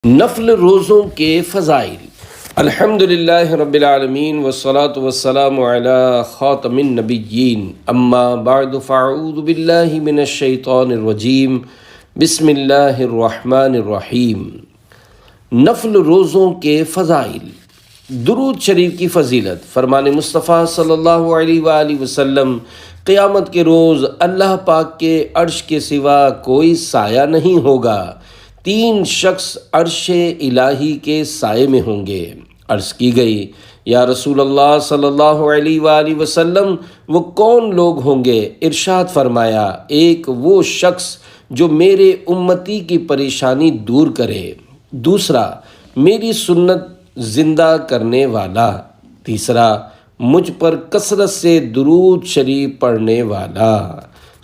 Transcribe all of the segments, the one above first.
نفل روزوں کے فضائل۔ الحمدللہ رب العالمین والصلاة والسلام علی خاتم النبیین، اما بعد فاعوذ باللہ من الشیطان الرجیم، بسم اللہ الرحمن الرحیم۔ نفل روزوں کے فضائل۔ درود شریف کی فضیلت۔ فرمان مصطفیٰ صلی اللہ علیہ وآلہ وسلم، قیامت کے روز اللہ پاک کے عرش کے سوا کوئی سایہ نہیں ہوگا، 3 شخص عرش الہی کے سائے میں ہوں گے۔ عرض کی گئی، یا رسول اللہ صلی اللہ علیہ وآلہ وسلم، وہ کون لوگ ہوں گے؟ ارشاد فرمایا، ایک وہ شخص جو میرے امتی کی پریشانی دور کرے، دوسرا میری سنت زندہ کرنے والا، تیسرا مجھ پر کثرت سے درود شریف پڑھنے والا۔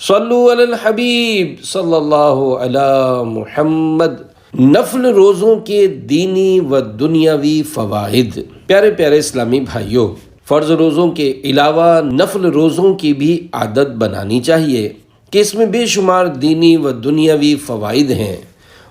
صلو علی الحبیب صلی اللہ علی محمد۔ نفل روزوں کے دینی و دنیاوی فوائد۔ پیارے پیارے اسلامی بھائیوں، فرض روزوں کے علاوہ نفل روزوں کی بھی عادت بنانی چاہیے کہ اس میں بے شمار دینی و دنیاوی فوائد ہیں،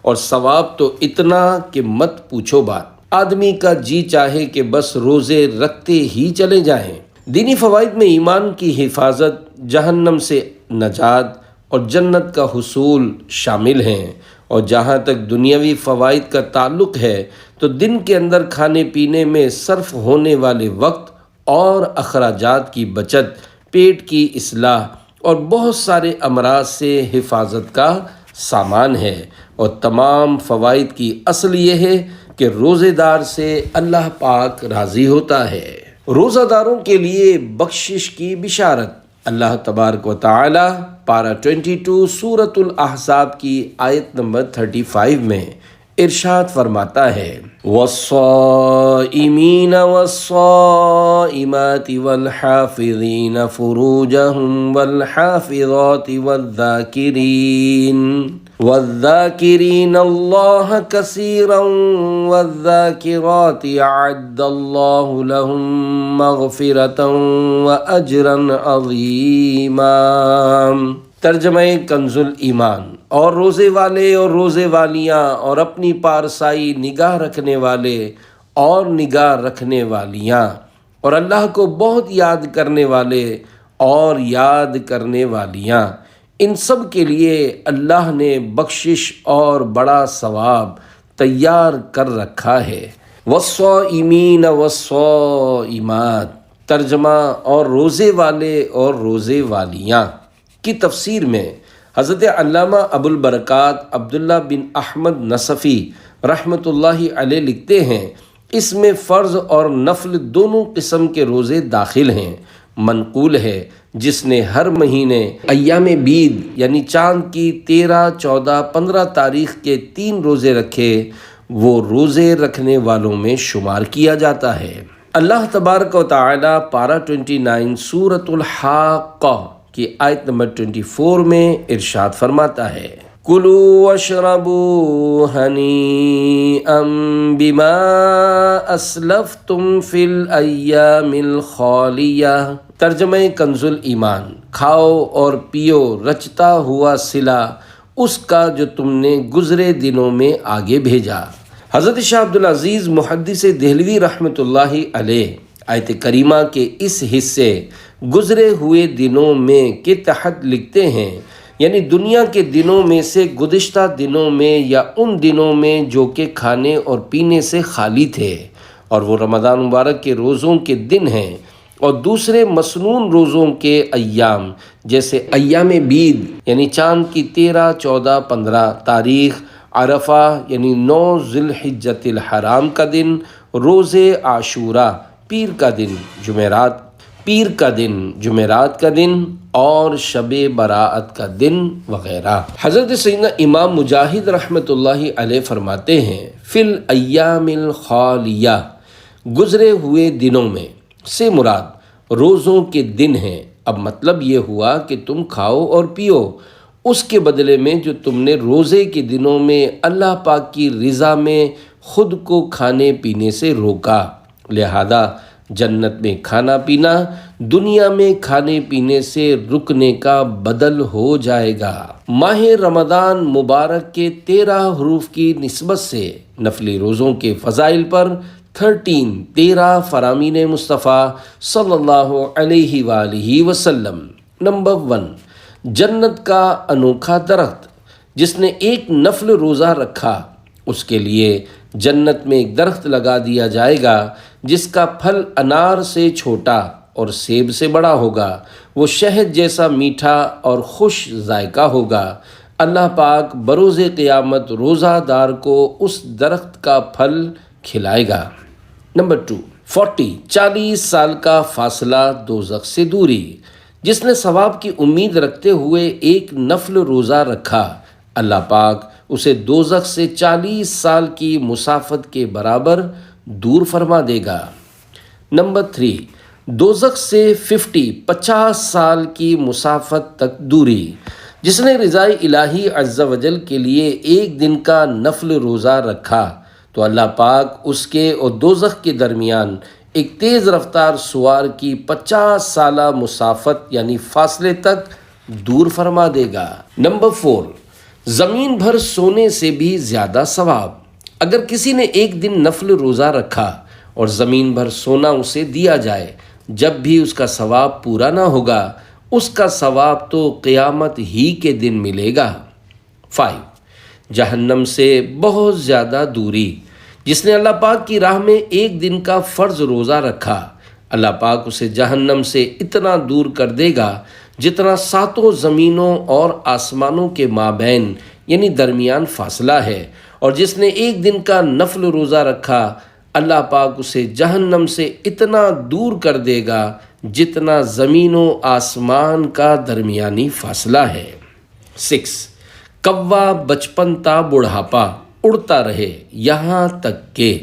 اور ثواب تو اتنا کہ مت پوچھو بات۔ آدمی کا جی چاہے کہ بس روزے رکھتے ہی چلے جائیں۔ دینی فوائد میں ایمان کی حفاظت، جہنم سے نجات اور جنت کا حصول شامل ہیں، اور جہاں تک دنیاوی فوائد کا تعلق ہے تو دن کے اندر کھانے پینے میں صرف ہونے والے وقت اور اخراجات کی بچت، پیٹ کی اصلاح اور بہت سارے امراض سے حفاظت کا سامان ہے، اور تمام فوائد کی اصل یہ ہے کہ روزے دار سے اللہ پاک راضی ہوتا ہے۔ روزہ داروں کے لیے بخشش کی بشارت۔ اللہ تبارک و تعالی پارہ 22 سورۃ الاحزاب کی آیت نمبر 35 میں ارشاد فرماتا ہے، وَالصَّائِمِينَ وَالصَّائِمَاتِ وَالْحَافِظِينَ فُرُوجَهُمْ وَالْحَافِظَاتِ وَالذَّاكِرِينَ اللَّهَ كَثِيرًا وَالذَّاكِرَاتِ أَعَدَّ اللَّهُ لَهُم مَّغْفِرَةً وَأَجْرًا عَظِيمًا۔ ترجمہ کنز ایمان۔ اور روزے والے اور روزے والیاں اور اپنی پارسائی نگاہ رکھنے والے اور نگاہ رکھنے والیاں، اور اللہ کو بہت یاد کرنے والے اور یاد کرنے والیاں، ان سب کے لیے اللہ نے بخشش اور بڑا ثواب تیار کر رکھا ہے۔ والصائمین والصائمات۔ ترجمہ اور روزے والے اور روزے والیاں کی تفسیر میں حضرت علامہ ابو البرکات عبداللہ بن احمد نصفی رحمۃ اللہ علیہ لکھتے ہیں، اس میں فرض اور نفل دونوں قسم کے روزے داخل ہیں۔ منقول ہے، جس نے ہر مہینے ایام بید یعنی چاند کی 13، 14، 15 تاریخ کے 3 روزے رکھے، وہ روزے رکھنے والوں میں شمار کیا جاتا ہے۔ اللہ تبارک و تعالی پارہ 29 سورۃ الحاقہ کی آیت نمبر 24 میں ارشاد فرماتا ہے، کُلُوا وَاشْرَبُوا هَنِيئًا بِمَا أَسْلَفْتُمْ فِي الْأَيَّامِ الْخَالِيَةِ۔ ترجمہ کنز ایمان۔ کھاؤ اور پیو رچتا ہوا صلہ اس کا جو تم نے گزرے دنوں میں آگے بھیجا۔ حضرت شاہ عبدالعزیز محدث دہلوی رحمۃ اللہ علیہ آیت کریمہ کے اس حصے گزرے ہوئے دنوں میں کے تحت لکھتے ہیں، یعنی دنیا کے دنوں میں سے گزشتہ دنوں میں یا ان دنوں میں جو کہ کھانے اور پینے سے خالی تھے، اور وہ رمضان مبارک کے روزوں کے دن ہیں، اور دوسرے مسنون روزوں کے ایام جیسے ایام بید یعنی چاند کی 13، 14، 15 تاریخ، عرفہ یعنی 9 ذی الحجۃ الحرام کا دن، روزے عاشورہ پیر جمعرات کا دن اور شب برات کا دن وغیرہ۔ حضرت سیدنا امام مجاہد رحمۃ اللہ علیہ فرماتے ہیں، فی الایام الخالیہ، گزرے ہوئے دنوں میں سے مراد روزوں کے دن ہیں۔ اب مطلب یہ ہوا کہ تم کھاؤ اور پیو اس کے بدلے میں جو تم نے روزے کے دنوں میں اللہ پاک کی رضا میں خود کو کھانے پینے سے روکا، لہذا جنت میں کھانا پینا دنیا میں کھانے پینے سے رکنے کا بدل ہو جائے گا۔ ماہ رمضان مبارک کے 13 حروف کی نسبت سے نفلی روزوں کے فضائل پر 13 فرامین مصطفیٰ صلی اللہ علیہ وآلہ وسلم۔ نمبر 1، جنت کا انوکھا درخت۔ جس نے ایک نفل روزہ رکھا اس کے لیے جنت میں ایک درخت لگا دیا جائے گا جس کا پھل انار سے چھوٹا اور سیب سے بڑا ہوگا، وہ شہد جیسا میٹھا اور خوش ذائقہ ہوگا۔ اللہ پاک بروز قیامت روزہ دار کو اس درخت کا پھل کھلائے گا۔ نمبر 2، 40 سال کا فاصلہ دوزخ سے دوری۔ جس نے ثواب کی امید رکھتے ہوئے ایک نفل روزہ رکھا، اللہ پاک اسے دوزخ سے 40 سال کی مسافت کے برابر دور فرما دے گا۔ نمبر 3، دوزخ سے 50 سال کی مسافت تک دوری۔ جس نے رضائے الہی عز و جل کے لیے ایک دن کا نفل روزہ رکھا تو اللہ پاک اس کے اور دوزخ کے درمیان ایک تیز رفتار سوار کی 50 سالہ مسافت یعنی فاصلے تک دور فرما دے گا۔ نمبر 4، زمین بھر سونے سے بھی زیادہ ثواب۔ اگر کسی نے ایک دن نفل روزہ رکھا اور زمین بھر سونا اسے دیا جائے، جب بھی اس کا ثواب پورا نہ ہوگا اس کا ثواب تو قیامت ہی کے دن ملے گا۔ 5، جہنم سے بہت زیادہ دوری۔ جس نے اللہ پاک کی راہ میں ایک دن کا فرض روزہ رکھا، اللہ پاک اسے جہنم سے اتنا دور کر دے گا جتنا 7 زمینوں اور آسمانوں کے مابین یعنی درمیان فاصلہ ہے۔ اور جس نے ایک دن کا نفل روزہ رکھا، اللہ پاک اسے جہنم سے اتنا دور کر دے گا جتنا زمین و آسمان کا درمیانی فاصلہ ہے۔ 6، کوا بچپن تا بڑھاپا اڑتا رہے یہاں تک کہ۔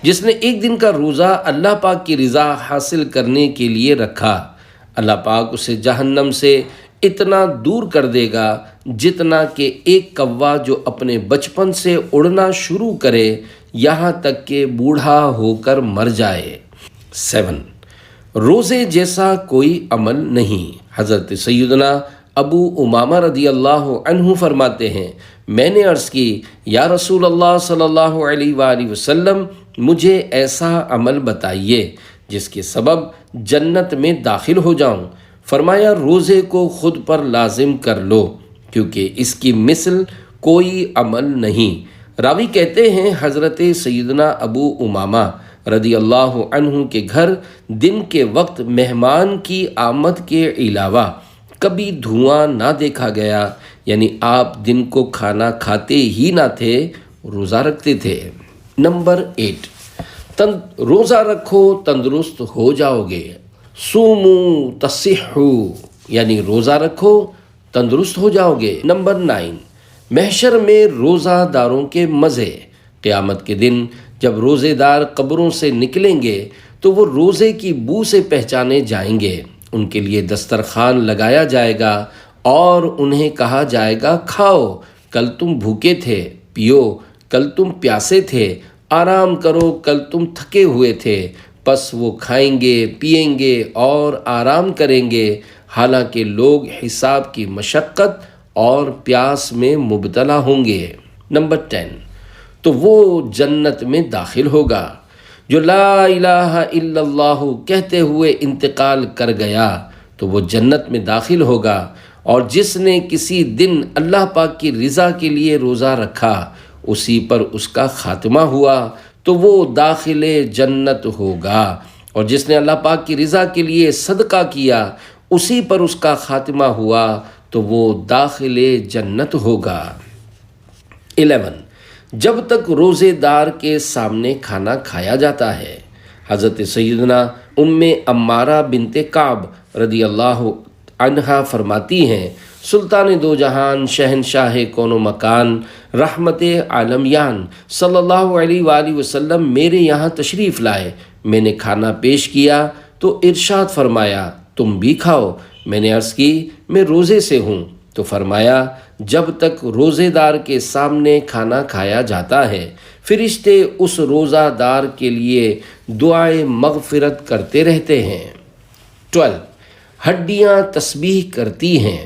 جس نے ایک دن کا روزہ اللہ پاک کی رضا حاصل کرنے کے لیے رکھا، اللہ پاک اسے جہنم سے اتنا دور کر دے گا جتنا کہ ایک کوا جو اپنے بچپن سے اڑنا شروع کرے یہاں تک کہ بوڑھا ہو کر مر جائے۔ 7، روزے جیسا کوئی عمل نہیں۔ حضرت سیدنا ابو امامہ رضی اللہ عنہ فرماتے ہیں، میں نے عرض کی، یا رسول اللہ صلی اللہ علیہ وآلہ وسلم، مجھے ایسا عمل بتائیے جس کے سبب جنت میں داخل ہو جاؤں۔ فرمایا، روزے کو خود پر لازم کر لو کیونکہ اس کی مثل کوئی عمل نہیں۔ راوی کہتے ہیں حضرت سیدنا ابو امامہ رضی اللہ عنہ کے گھر دن کے وقت مہمان کی آمد کے علاوہ کبھی دھواں نہ دیکھا گیا، یعنی آپ دن کو کھانا کھاتے ہی نہ تھے، روزہ رکھتے تھے۔ نمبر 8، روزہ رکھو تندرست ہو جاؤ گے۔ سومو تصحو، یعنی روزہ رکھو تندرست ہو جاؤ گے۔ نمبر 9، محشر میں روزہ داروں کے مزے۔ قیامت کے دن جب روزے دار قبروں سے نکلیں گے تو وہ روزے کی بو سے پہچانے جائیں گے۔ ان کے لیے دسترخوان لگایا جائے گا اور انہیں کہا جائے گا، کھاؤ، کل تم بھوکے تھے، پیو، کل تم پیاسے تھے، آرام کرو، کل تم تھکے ہوئے تھے۔ پس وہ کھائیں گے، پیئیں گے اور آرام کریں گے، حالانکہ لوگ حساب کی مشقت اور پیاس میں مبتلا ہوں گے۔ نمبر 10، تو وہ جنت میں داخل ہوگا جو لا الہ الا اللہ کہتے ہوئے انتقال کر گیا تو وہ جنت میں داخل ہوگا، اور جس نے کسی دن اللہ پاک کی رضا کے لیے روزہ رکھا اسی پر اس کا خاتمہ ہوا تو وہ داخل جنت ہوگا، اور جس نے اللہ پاک کی رضا کے لیے صدقہ کیا اسی پر اس کا خاتمہ ہوا تو وہ داخل جنت ہوگا۔ 11، جب تک روزے دار کے سامنے کھانا کھایا جاتا ہے۔ حضرت سیدنا ام عمارہ بنت کعب رضی اللہ عنہا فرماتی ہیں، سلطان دو جہان، شہنشاہ کون و مکان، رحمت عالمیان صلی اللہ علیہ وآلہ وسلم میرے یہاں تشریف لائے۔ میں نے کھانا پیش کیا تو ارشاد فرمایا، تم بھی کھاؤ۔ میں نے عرض کی، میں روزے سے ہوں۔ تو فرمایا، جب تک روزے دار کے سامنے کھانا کھایا جاتا ہے فرشتے اس روزہ دار کے لیے دعائے مغفرت کرتے رہتے ہیں۔ 12، ہڈیاں تسبیح کرتی ہیں،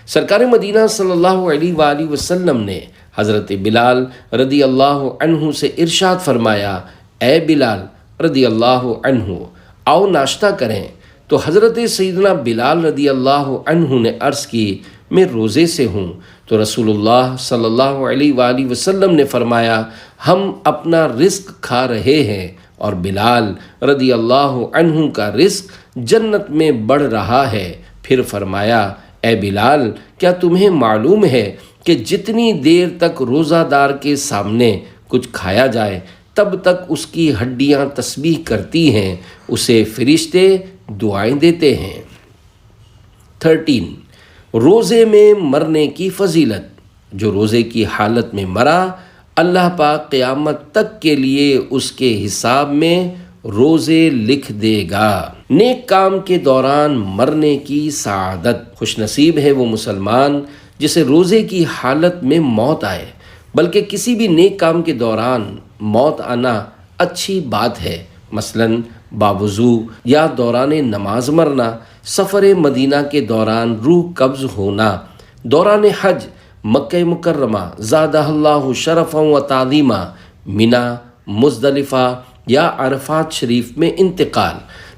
سرکار مدینہ صلی اللہ علیہ وآلہ وسلم نے حضرت بلال رضی اللہ عنہ سے ارشاد فرمایا، اے بلال رضی اللہ عنہ، آؤ ناشتہ کریں۔ تو حضرت سیدنا بلال رضی اللہ عنہ نے عرض کی، میں روزے سے ہوں۔ تو رسول اللہ صلی اللہ علیہ وآلہ وسلم نے فرمایا، ہم اپنا رزق کھا رہے ہیں اور بلال رضی اللہ عنہ کا رزق جنت میں بڑھ رہا ہے۔ پھر فرمایا، اے بلال، کیا تمہیں معلوم ہے کہ جتنی دیر تک روزہ دار کے سامنے کچھ کھایا جائے تب تک اس کی ہڈیاں تسبیح کرتی ہیں، اسے فرشتے دعائیں دیتے ہیں۔ 13، روزے میں مرنے کی فضیلت۔ جو روزے کی حالت میں مرا، اللہ پاک قیامت تک کے لیے اس کے حساب میں روزے لکھ دے گا۔ نیک کام کے دوران مرنے کی سعادت۔ خوش نصیب ہے وہ مسلمان جسے روزے کی حالت میں موت آئے، بلکہ کسی بھی نیک کام کے دوران موت آنا اچھی بات ہے، مثلاً باوضو یا دوران نماز مرنا، سفر مدینہ کے دوران روح قبض ہونا، دوران حج مکہ مکرمہ زادہ اللہ شرفا و تعظیما، منی، مزدلفہ یا عرفات شریف میں انتقال۔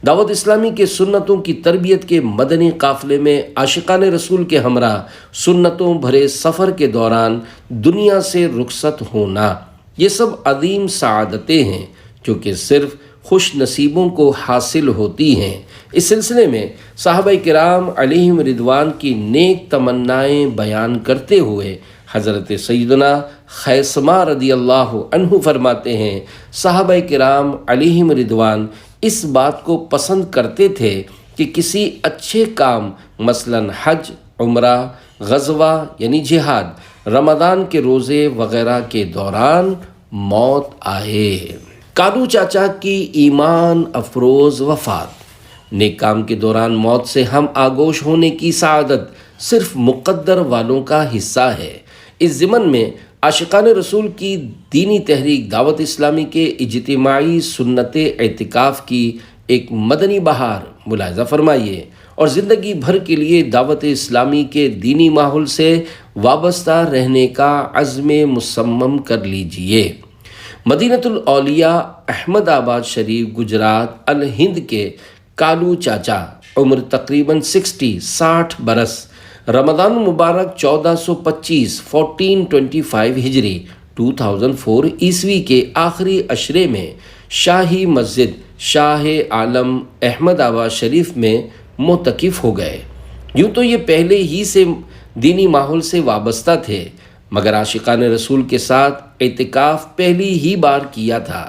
دعوت اسلامی کے سنتوں کی تربیت کے مدنی قافلے میں عاشقان رسول کے ہمراہ سنتوں بھرے سفر کے دوران دنیا سے رخصت ہونا، یہ سب عظیم سعادتیں ہیں جو کہ صرف خوش نصیبوں کو حاصل ہوتی ہیں۔ اس سلسلے میں صحابہ کرام علیہم رضوان کی نیک تمنائیں بیان کرتے ہوئے حضرت سیدنا خیثمہ رضی اللہ عنہ فرماتے ہیں، صحابہ کرام علیہم رضوان اس بات کو پسند کرتے تھے کہ کسی اچھے کام مثلاً حج، عمرہ، غزوہ یعنی جہاد، رمضان کے روزے وغیرہ کے دوران موت آئے۔ کالو چاچا کی ایمان افروز وفات۔ نیک کام کے دوران موت سے ہم آگوش ہونے کی سعادت صرف مقدر والوں کا حصہ ہے۔ اس ضمن میں عاشقان رسول کی دینی تحریک دعوت اسلامی کے اجتماعی سنت اعتکاف کی ایک مدنی بہار ملاحظہ فرمائیے اور زندگی بھر کے لیے دعوت اسلامی کے دینی ماحول سے وابستہ رہنے کا عزم مصمم کر لیجئے۔ مدینۃ الاولیاء احمد آباد شریف گجرات الہند کے کالو چاچا، عمر تقریباً 60 برس، رمضان مبارک 1425 ہجری 2004 عیسوی کے آخری عشرے میں شاہی مسجد شاہ عالم احمد آباد شریف میں معتکف ہو گئے۔ یوں تو یہ پہلے ہی سے دینی ماحول سے وابستہ تھے، مگر عاشقان رسول کے ساتھ اعتکاف پہلی ہی بار کیا تھا۔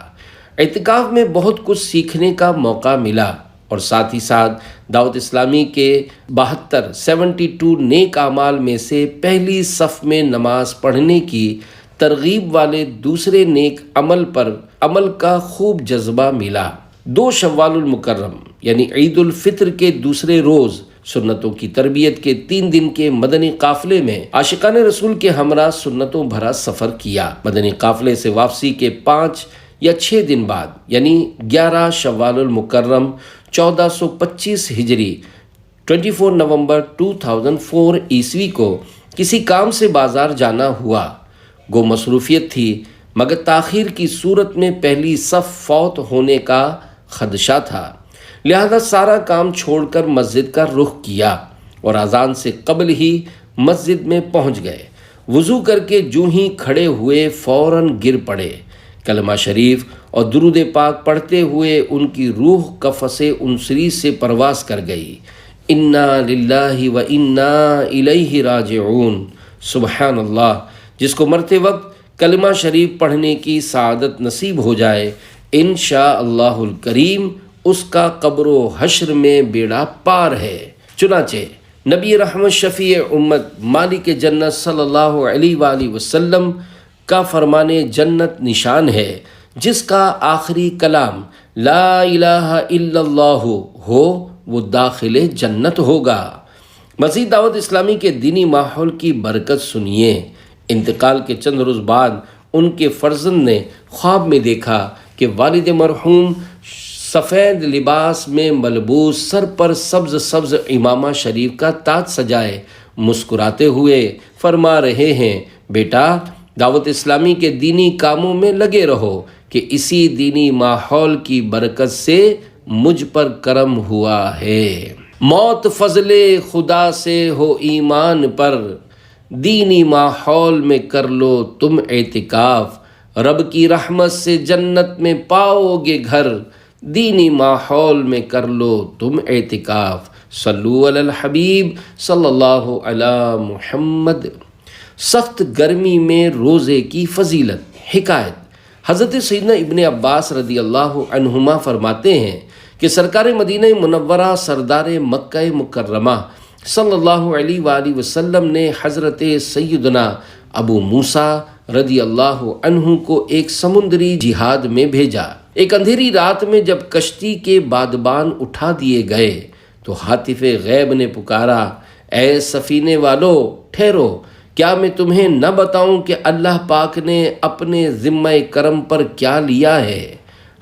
اعتکاف میں بہت کچھ سیکھنے کا موقع ملا اور ساتھ ہی ساتھ دعوت اسلامی کے 72 نیک اعمال میں سے پہلی صف میں نماز پڑھنے کی ترغیب والے دوسرے نیک عمل پر عمل کا خوب جذبہ ملا۔ 2 شوال المکرم یعنی عید الفطر کے دوسرے روز سنتوں کی تربیت کے 3 دن کے مدنی قافلے میں عاشقان رسول کے ہمراہ سنتوں بھرا سفر کیا۔ مدنی قافلے سے واپسی کے 5 یا 6 دن بعد یعنی 11 شوال المکرم 1425 ہجری 24 نومبر 2004 عیسوی کو کسی کام سے بازار جانا ہوا۔ گو مصروفیت تھی، مگر تاخیر کی صورت میں پہلی صف فوت ہونے کا خدشہ تھا، لہذا سارا کام چھوڑ کر مسجد کا رخ کیا اور اذان سے قبل ہی مسجد میں پہنچ گئے۔ وضو کر کے جو ہی کھڑے ہوئے فوراً گر پڑے۔ کلمہ شریف اور درود پاک پڑھتے ہوئے ان کی روح قفس انصری سے پرواز کر گئی۔ انا للہ و انا الیہ راجعون۔ سبحان اللہ، جس کو مرتے وقت کلمہ شریف پڑھنے کی سعادت نصیب ہو جائے، انشاءاللہ الکریم اس کا قبر و حشر میں بیڑا پار ہے۔ چنانچہ نبی رحمت شفیع امت مالک جنت صلی اللہ علیہ وآلہ وسلم کا فرمان جنت نشان ہے، جس کا آخری کلام لا الہ الا اللہ ہو وہ داخل جنت ہوگا۔ مزید دعوت اسلامی کے دینی ماحول کی برکت سنیے۔ انتقال کے چند روز بعد ان کے فرزند نے خواب میں دیکھا کہ والد مرحوم سفید لباس میں ملبوس، سر پر سبز عمامہ شریف کا تاج سجائے مسکراتے ہوئے فرما رہے ہیں، بیٹا دعوت اسلامی کے دینی کاموں میں لگے رہو کہ اسی دینی ماحول کی برکت سے مجھ پر کرم ہوا ہے۔ موت فضل خدا سے ہو ایمان پر، دینی ماحول میں کر لو تم اعتکاف، رب کی رحمت سے جنت میں پاؤ گے گھر، دینی ماحول میں کر لو تم اعتکاف۔ صلو علی الحبیب صلی اللہ علی محمد۔ سخت گرمی میں روزے کی فضیلت۔ حکایت: حضرت سیدنا ابن عباس رضی اللہ عنہما فرماتے ہیں کہ سرکار مدینہ منورہ سردار مکہ مکرمہ صلی اللہ علیہ وآلہ وسلم نے حضرت سیدنا ابو موسیٰ رضی اللہ عنہ کو ایک سمندری جہاد میں بھیجا۔ ایک اندھیری رات میں جب کشتی کے بادبان اٹھا دیے گئے تو ہاتف غیب نے پکارا، اے سفینے والو ٹھہرو، کیا میں تمہیں نہ بتاؤں کہ اللہ پاک نے اپنے ذمہ کرم پر کیا لیا ہے؟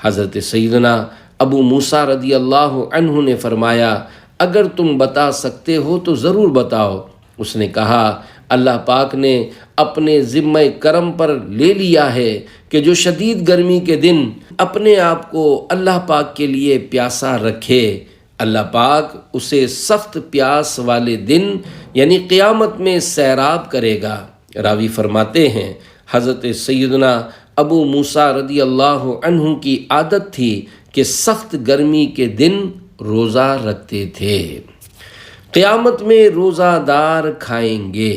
حضرت سیدنا ابو موسیٰ رضی اللہ عنہ نے فرمایا، اگر تم بتا سکتے ہو تو ضرور بتاؤ۔ اس نے کہا، اللہ پاک نے اپنے ذمہ کرم پر لے لیا ہے کہ جو شدید گرمی کے دن اپنے آپ کو اللہ پاک کے لیے پیاسا رکھے، اللہ پاک اسے سخت پیاس والے دن یعنی قیامت میں سیراب کرے گا۔ راوی فرماتے ہیں، حضرت سیدنا ابو موسیٰ رضی اللہ عنہ کی عادت تھی کہ سخت گرمی کے دن روزہ رکھتے تھے۔ قیامت میں روزہ دار کھائیں گے۔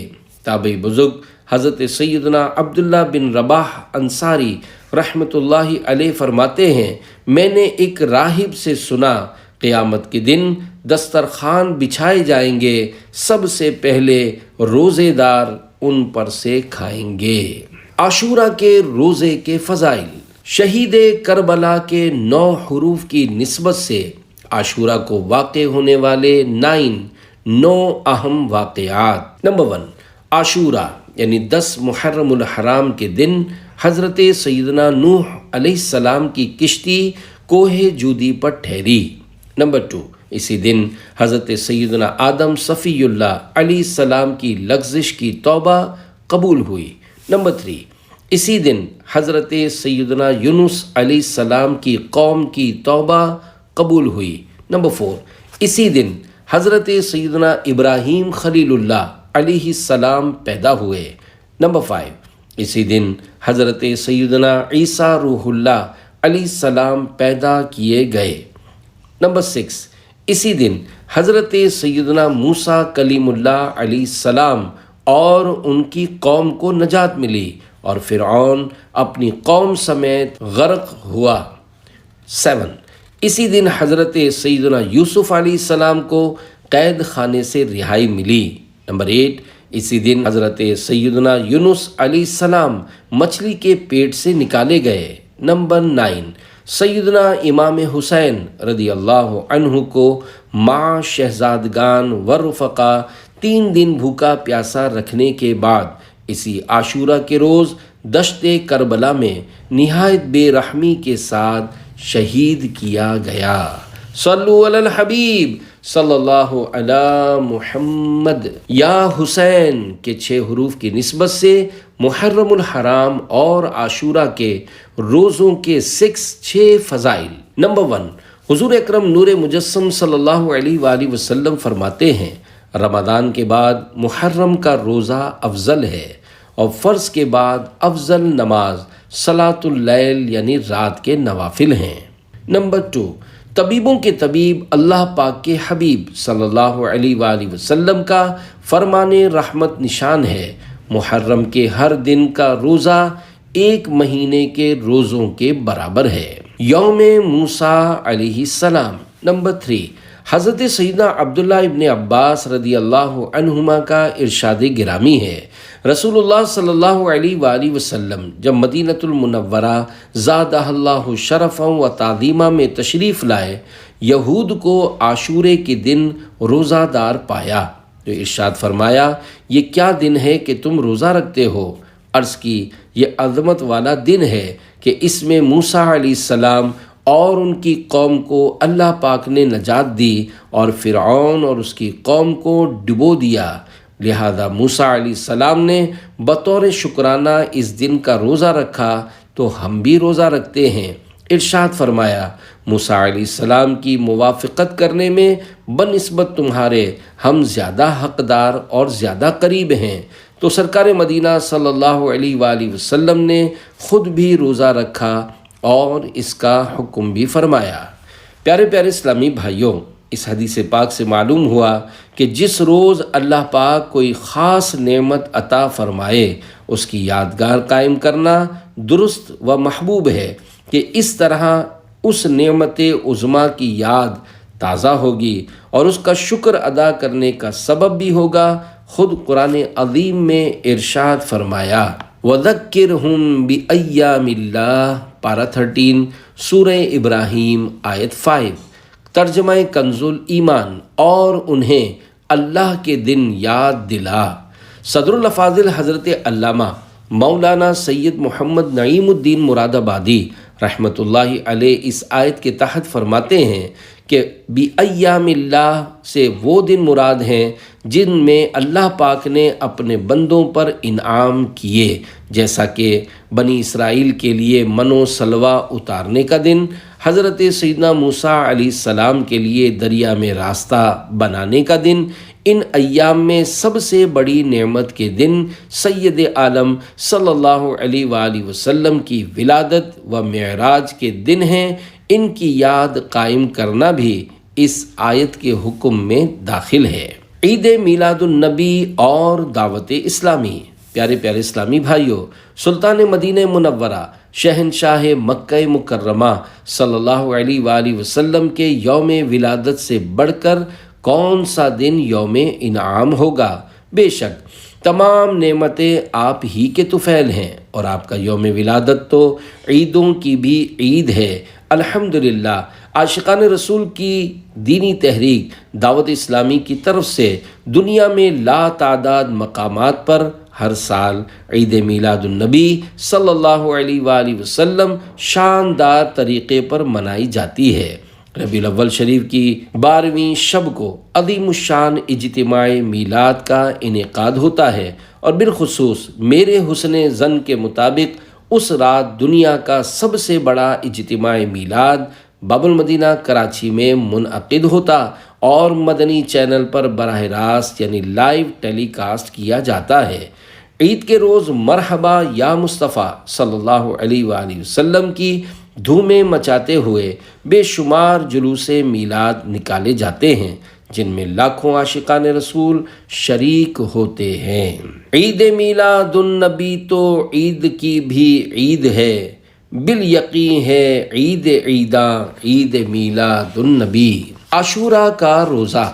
تابعی بزرگ حضرت سیدنا عبداللہ بن رباح انصاری رحمۃ اللہ علیہ فرماتے ہیں، میں نے ایک راہب سے سنا، قیامت کے دن دسترخوان بچھائے جائیں گے، سب سے پہلے روزے دار ان پر سے کھائیں گے۔ عاشورہ کے روزے کے فضائل۔ شہید کربلا کے 9 حروف کی نسبت سے عاشورہ کو واقع ہونے والے 9 اہم واقعات۔ نمبر 1، عاشورہ یعنی 10 محرم الحرام کے دن حضرت سیدنا نوح علیہ السلام کی کشتی کوہ جودی پر ٹھہری۔ نمبر 2، اسی دن حضرت سیدنا آدم صفی اللہ علیہ السلام کی لغزش کی توبہ قبول ہوئی۔ نمبر 3، اسی دن حضرت سیدنا یونس علیہ السلام کی قوم کی توبہ قبول ہوئی۔ نمبر 4، اسی دن حضرت سیدنا ابراہیم خلیل اللہ علیہ السلام پیدا ہوئے۔ نمبر 5، اسی دن حضرت سیدنا عیسیٰ روح اللہ علیہ السلام پیدا کیے گئے۔ نمبر 6، اسی دن حضرت سیدنا موسیٰ کلیم اللہ علیہ السلام اور ان کی قوم کو نجات ملی اور فرعون اپنی قوم سمیت غرق ہوا۔ 7، اسی دن حضرت سیدنا یوسف علیہ السلام کو قید خانے سے رہائی ملی۔ نمبر 8، اسی دن حضرت سیدنا یونس علیہ السلام مچھلی کے پیٹ سے نکالے گئے۔ نمبر 9، سیدنا امام حسین رضی اللہ عنہ کو مع شہزادگان ورفقا 3 دن بھوکا پیاسا رکھنے کے بعد اسی عاشورہ کے روز دشت کربلا میں نہایت بے رحمی کے ساتھ شہید کیا گیا۔ صلو علی الحبیب صلی اللہ علی محمد۔ یا حسین کے 6 حروف کی نسبت سے محرم الحرام اور عاشورہ کے روزوں کے 6 فضائل۔ نمبر 1، حضور اکرم نور مجسم صلی اللہ علیہ وآلہ وسلم فرماتے ہیں، رمضان کے بعد محرم کا روزہ افضل ہے اور فرض کے بعد افضل نماز صلاۃ اللیل یعنی رات کے نوافل ہیں۔ نمبر 2، طبیبوں کے طبیب اللہ پاک کے حبیب صلی اللہ علیہ وآلہ وسلم کا فرمان رحمت نشان ہے، محرم کے ہر دن کا روزہ 1 مہینے کے روزوں کے برابر ہے۔ یوم موسیٰ علیہ السلام۔ نمبر 3، حضرت سیدنا عبداللہ ابن عباس رضی اللہ عنہما کا ارشاد گرامی ہے، رسول اللہ صلی اللہ علیہ وآلہ وسلم جب مدینۃ المنورہ زادہ اللہ شرفا و تعظیما میں تشریف لائے، یہود کو عاشورے کے دن روزہ دار پایا تو ارشاد فرمایا، یہ کیا دن ہے کہ تم روزہ رکھتے ہو؟ عرض کی، یہ عظمت والا دن ہے کہ اس میں موسیٰ علیہ السلام اور ان کی قوم کو اللہ پاک نے نجات دی اور فرعون اور اس کی قوم کو ڈبو دیا۔ لہذا موسیٰ علیہ السلام نے بطور شکرانہ اس دن کا روزہ رکھا تو ہم بھی روزہ رکھتے ہیں۔ ارشاد فرمایا، موسیٰ علیہ السلام کی موافقت کرنے میں بنسبت تمہارے ہم زیادہ حقدار اور زیادہ قریب ہیں۔ تو سرکار مدینہ صلی اللہ علیہ وآلہ وسلم نے خود بھی روزہ رکھا اور اس کا حکم بھی فرمایا۔ پیارے پیارے اسلامی بھائیوں، اس حدیث پاک سے معلوم ہوا کہ جس روز اللہ پاک کوئی خاص نعمت عطا فرمائے اس کی یادگار قائم کرنا درست و محبوب ہے کہ اس طرح اس نعمت عظمیٰ کی یاد تازہ ہوگی اور اس کا شکر ادا کرنے کا سبب بھی ہوگا۔ خود قرآن عظیم میں ارشاد فرمایا، وَذَكِّرْهُمْ بِأَيَّامِ اللَّهِ پارہ 13 سورہ ابراہیم آیت 5۔ ترجمہ کنز ایمان، اور انہیں اللہ کے دن یاد دلا۔ صدر الافاضل حضرت علامہ مولانا سید محمد نعیم الدین مراد آبادی رحمۃ اللہ علیہ اس آیت کے تحت فرماتے ہیں کہ بِأَيَّامِ اللہ سے وہ دن مراد ہیں جن میں اللہ پاک نے اپنے بندوں پر انعام کیے، جیسا کہ بنی اسرائیل کے لیے من و سلوہ اتارنے کا دن، حضرت سیدنا موسیٰ علیہ السلام کے لیے دریا میں راستہ بنانے کا دن۔ ان ایام میں سب سے بڑی نعمت کے دن سید عالم صلی اللہ علیہ وآلہ وسلم کی ولادت و معراج کے دن ہیں۔ ان کی یاد قائم کرنا بھی اس آیت کے حکم میں داخل ہے۔ عید میلاد النبی اور دعوت اسلامی۔ پیارے پیارے اسلامی بھائیوں، سلطان مدینہ منورہ شہنشاہ مکہ مکرمہ صلی اللہ علیہ وآلہ وسلم کے یوم ولادت سے بڑھ کر کون سا دن یوم انعام ہوگا؟ بے شک تمام نعمتیں آپ ہی کے طفیل ہیں اور آپ کا یوم ولادت تو عیدوں کی بھی عید ہے۔ الحمدللہ عاشقان رسول کی دینی تحریک دعوت اسلامی کی طرف سے دنیا میں لا تعداد مقامات پر ہر سال عید میلاد النبی صلی اللہ علیہ وآلہ وسلم شاندار طریقے پر منائی جاتی ہے۔ ربیع الاول شریف کی 12ویں شب کو عظیم الشان اجتماع میلاد کا انعقاد ہوتا ہے اور بالخصوص میرے حسن ظن کے مطابق اس رات دنیا کا سب سے بڑا اجتماع میلاد باب المدینہ کراچی میں منعقد ہوتا اور مدنی چینل پر براہ راست یعنی لائیو ٹیلی کاسٹ کیا جاتا ہے۔ عید کے روز مرحبا یا مصطفیٰ صلی اللہ علیہ وآلہ وسلم کی دھومیں مچاتے ہوئے بے شمار جلوس میلاد نکالے جاتے ہیں جن میں لاکھوں عاشقان رسول شریک ہوتے ہیں۔ عید میلاد النبی تو عید کی بھی عید ہے، بالیقین ہے عید عیداں عید میلاد النبی۔ عاشوراء کا روزہ۔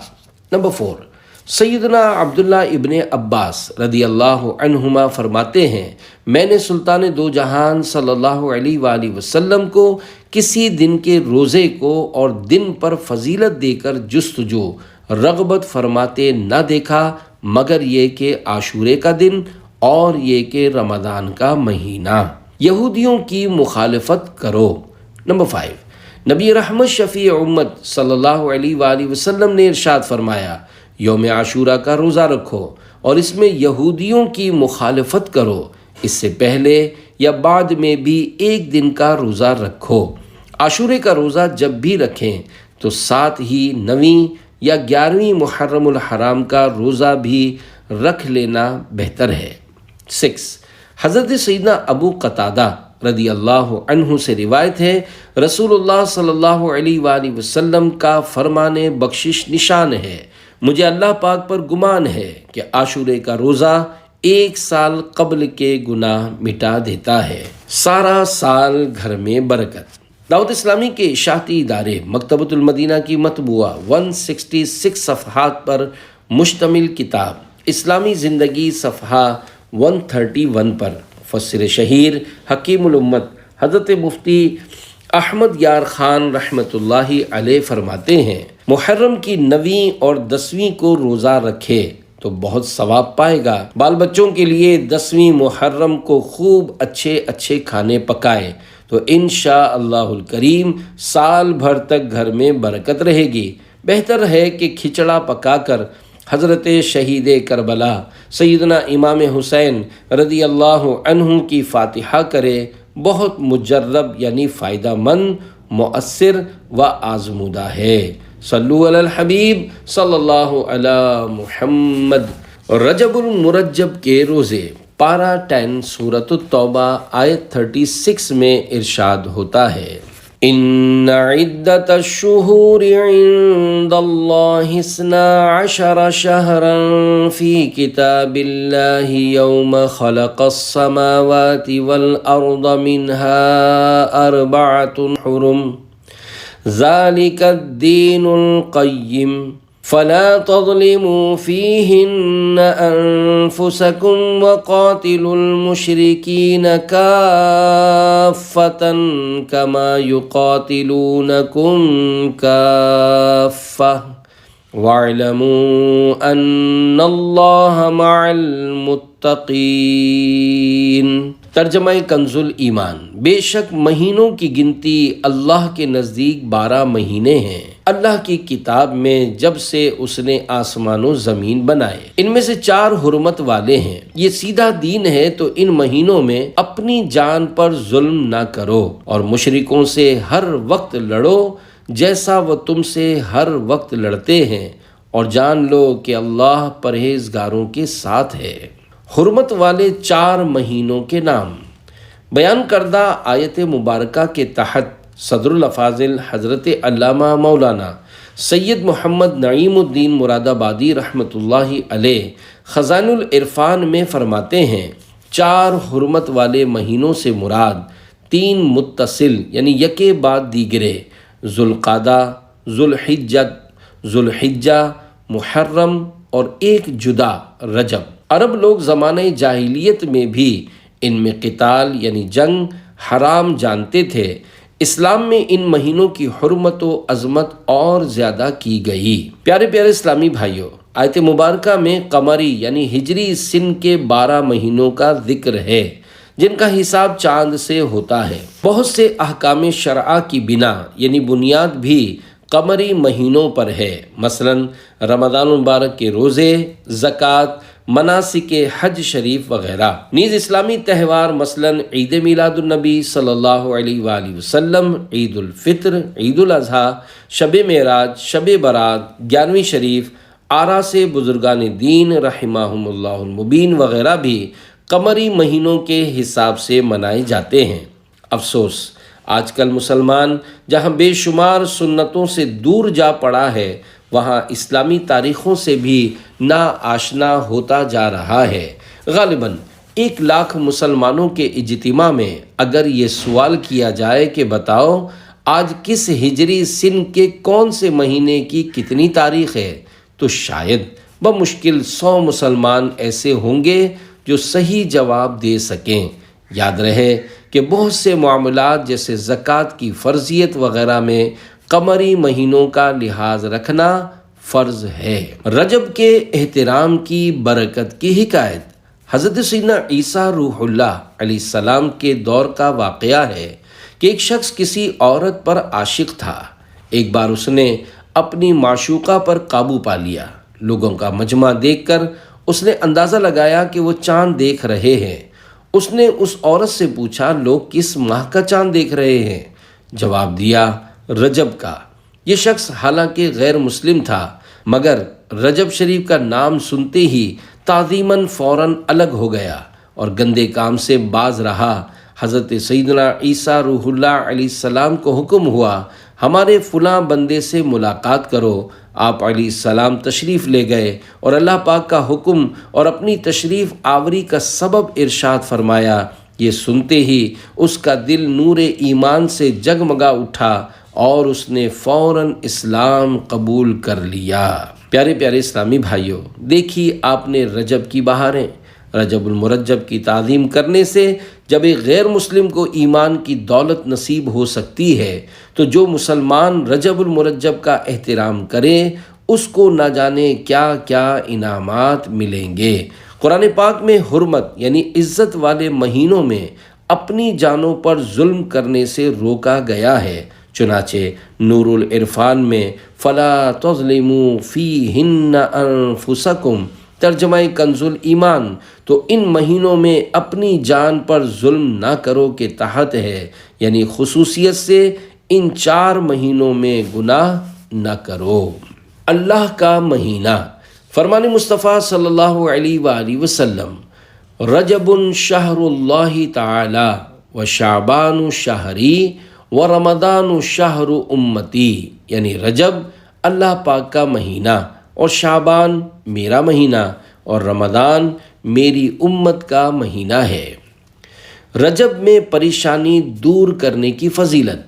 نمبر 4، سیدنا عبداللہ ابن عباس رضی اللہ عنہما فرماتے ہیں، میں نے سلطان دو جہان صلی اللہ علیہ وآلہ وسلم کو کسی دن کے روزے کو اور دن پر فضیلت دے کر جستجو رغبت فرماتے نہ دیکھا مگر یہ کہ عاشورے کا دن اور یہ کہ رمضان کا مہینہ۔ یہودیوں کی مخالفت کرو۔ نمبر 5، نبی رحمت شفیع امت صلی اللہ علیہ وآلہ وسلم نے ارشاد فرمایا، یوم عاشوراء کا روزہ رکھو اور اس میں یہودیوں کی مخالفت کرو، اس سے پہلے یا بعد میں بھی ایک دن کا روزہ رکھو۔ عاشورے کا روزہ جب بھی رکھیں تو ساتھ ہی 9ویں یا 11ویں محرم الحرام کا روزہ بھی رکھ لینا بہتر ہے۔ 6، حضرت سیدنا ابو قتادہ رضی اللہ عنہ سے روایت ہے، رسول اللہ صلی اللہ علیہ وآلہ وسلم کا فرمان بخشش نشان ہے، مجھے اللہ پاک پر گمان ہے کہ عاشورے کا روزہ 1 سال قبل کے گناہ مٹا دیتا ہے۔ سارا سال گھر میں برکت۔ دعوت اسلامی کے اشاعتی ادارے مکتبۃ المدینہ کی مطبوعہ 166 صفحات پر مشتمل کتاب اسلامی زندگی صفحہ 131 پر مفسر شہیر حکیم الامت حضرت مفتی احمد یار خان رحمۃ اللہ علیہ فرماتے ہیں، محرم کی 9ویں اور 10ویں کو روزہ رکھے تو بہت ثواب پائے گا۔ بال بچوں کے لیے 10ویں محرم کو خوب اچھے کھانے پکائے تو انشاءاللہ الکریم سال بھر تک گھر میں برکت رہے گی۔ بہتر ہے کہ کھچڑا پکا کر حضرت شہید کربلا سیدنا امام حسین رضی اللہ عنہ کی فاتحہ کرے، بہت مجرب یعنی فائدہ مند، مؤثر و آزمودہ ہے۔ صلو علی الحبیب صلی اللہ علی محمد۔ رجب المرجب کے روزے، پارہ 10 سورۃ التوبہ آیت 36 میں ارشاد ہوتا ہے، ان عدت الشہور عند اللہ 12 شہرا فی کتاب اللہ یوم خلق السماوات والارض منها 4 حرم ذلك الدین القیم فلا تظلموا فيهن أنفسكم وقاتلوا المشركين كافة كما يقاتلونكم كافة واعلموا أن الله مع المتقين۔ ترجمہ کنز ایمان، بے شک مہینوں کی گنتی اللہ کے نزدیک 12 مہینے ہیں اللہ کی کتاب میں جب سے اس نے آسمان و زمین بنائے، ان میں سے 4 حرمت والے ہیں، یہ سیدھا دین ہے، تو ان مہینوں میں اپنی جان پر ظلم نہ کرو اور مشرکوں سے ہر وقت لڑو جیسا وہ تم سے ہر وقت لڑتے ہیں، اور جان لو کہ اللہ پرہیزگاروں کے ساتھ ہے۔ حرمت والے 4 مہینوں کے نام بیان کردہ آیت مبارکہ کے تحت صدر الافاضل حضرت علامہ مولانا سید محمد نعیم الدین مراد آبادی رحمۃ اللہ علیہ خزائن العرفان میں فرماتے ہیں، 4 حرمت والے مہینوں سے مراد 3 متصل یعنی یکے بعد دیگرے، ذوالقعدہ، ذوالحجہ، محرم اور ایک جدا رجب۔ عرب لوگ زمانہ جاہلیت میں بھی ان میں قتال یعنی جنگ حرام جانتے تھے، اسلام میں ان مہینوں کی حرمت و عظمت اور زیادہ کی گئی۔ پیارے پیارے اسلامی بھائیوں، آیت مبارکہ میں قمری یعنی ہجری سن کے 12 مہینوں کا ذکر ہے جن کا حساب چاند سے ہوتا ہے۔ بہت سے احکام شرعہ کی بنا یعنی بنیاد بھی قمری مہینوں پر ہے، مثلا رمضان المبارک کے روزے، زکوٰۃ، مناسک حج شریف وغیرہ۔ نیز اسلامی تہوار مثلا عید میلاد النبی صلی اللہ علیہ وآلہ وسلم، عید الفطر، عید الاضحیٰ، شب معراج، شب برات، 11ویں شریف، آراس بزرگان دین رحمہم اللہ المبین وغیرہ بھی قمری مہینوں کے حساب سے منائے جاتے ہیں۔ افسوس، آج کل مسلمان جہاں بے شمار سنتوں سے دور جا پڑا ہے، وہاں اسلامی تاریخوں سے بھی نا آشنا ہوتا جا رہا ہے۔ غالباً 1 لاکھ مسلمانوں کے اجتماع میں اگر یہ سوال کیا جائے کہ بتاؤ آج کس ہجری سن کے کون سے مہینے کی کتنی تاریخ ہے، تو شاید بمشکل 100 مسلمان ایسے ہوں گے جو صحیح جواب دے سکیں۔ یاد رہے کہ بہت سے معاملات جیسے زکوٰۃ کی فرضیت وغیرہ میں قمری مہینوں کا لحاظ رکھنا فرض ہے۔ رجب کے احترام کی برکت کی حکایت حضرت سیدنا عیسیٰ روح اللہ علیہ السلام کے دور کا واقعہ ہے کہ ایک شخص کسی عورت پر عاشق تھا۔ ایک بار اس نے اپنی معشوقہ پر قابو پا لیا۔ لوگوں کا مجمع دیکھ کر اس نے اندازہ لگایا کہ وہ چاند دیکھ رہے ہیں۔ اس نے اس عورت سے پوچھا، لوگ کس ماہ کا چاند دیکھ رہے ہیں؟ جواب دیا، رجب کا۔ یہ شخص حالانکہ غیر مسلم تھا، مگر رجب شریف کا نام سنتے ہی تعظیماً فوراً الگ ہو گیا اور گندے کام سے باز رہا۔ حضرت سیدنا عیسیٰ روح اللہ علیہ السلام کو حکم ہوا، ہمارے فلاں بندے سے ملاقات کرو۔ آپ علیہ السلام تشریف لے گئے اور اللہ پاک کا حکم اور اپنی تشریف آوری کا سبب ارشاد فرمایا۔ یہ سنتے ہی اس کا دل نور ایمان سے جگمگا اٹھا اور اس نے فوراً اسلام قبول کر لیا۔ پیارے پیارے اسلامی بھائیوں، دیکھیے آپ نے رجب کی بہاریں، رجب المرجب کی تعظیم کرنے سے جب ایک غیر مسلم کو ایمان کی دولت نصیب ہو سکتی ہے، تو جو مسلمان رجب المرجب کا احترام کرے اس کو نہ جانے کیا کیا انعامات ملیں گے۔ قرآن پاک میں حرمت یعنی عزت والے مہینوں میں اپنی جانوں پر ظلم کرنے سے روکا گیا ہے، چنانچہ نور العرفان میں فلا تظلموا فیہن انفسکم ترجمہ کنز ایمان تو ان مہینوں میں اپنی جان پر ظلم نہ کرو کے تحت ہے، یعنی خصوصیت سے ان 4 مہینوں میں گناہ نہ کرو۔ اللہ کا مہینہ، فرمان مصطفیٰ صلی اللہ علیہ وآلہ وسلم، رجب شہر اللہ تعالی و شعبان شہری و رمضان شہر امتی، یعنی رجب اللہ پاک کا مہینہ اور شعبان میرا مہینہ اور رمضان میری امت کا مہینہ ہے۔ رجب میں پریشانی دور کرنے کی فضیلت،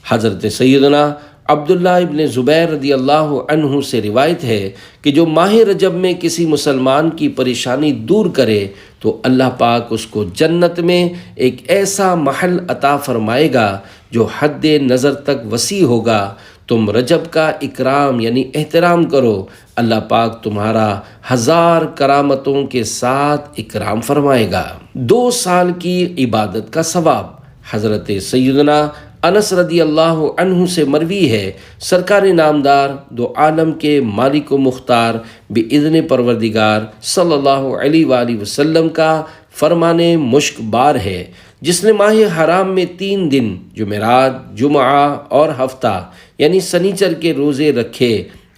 حضرت سیدنا عبداللہ ابن زبیر رضی اللہ عنہ سے روایت ہے کہ جو ماہ رجب میں کسی مسلمان کی پریشانی دور کرے تو اللہ پاک اس کو جنت میں ایک ایسا محل عطا فرمائے گا جو حد نظر تک وسیع ہوگا۔ تم رجب کا اکرام یعنی احترام کرو، اللہ پاک تمہارا 1000 کرامتوں کے ساتھ اکرام فرمائے گا۔ 2 سال کی عبادت کا ثواب، حضرت سیدنا انس رضی اللہ عنہ سے مروی ہے، سرکار نامدار دو عالم کے مالک و مختار بإذن پروردگار صلی اللہ علیہ وآلہ وسلم کا فرمان مشک بار ہے، جس نے ماہ حرام میں 3 دن جمعرات، جمعہ اور ہفتہ یعنی سنیچر کے روزے رکھے،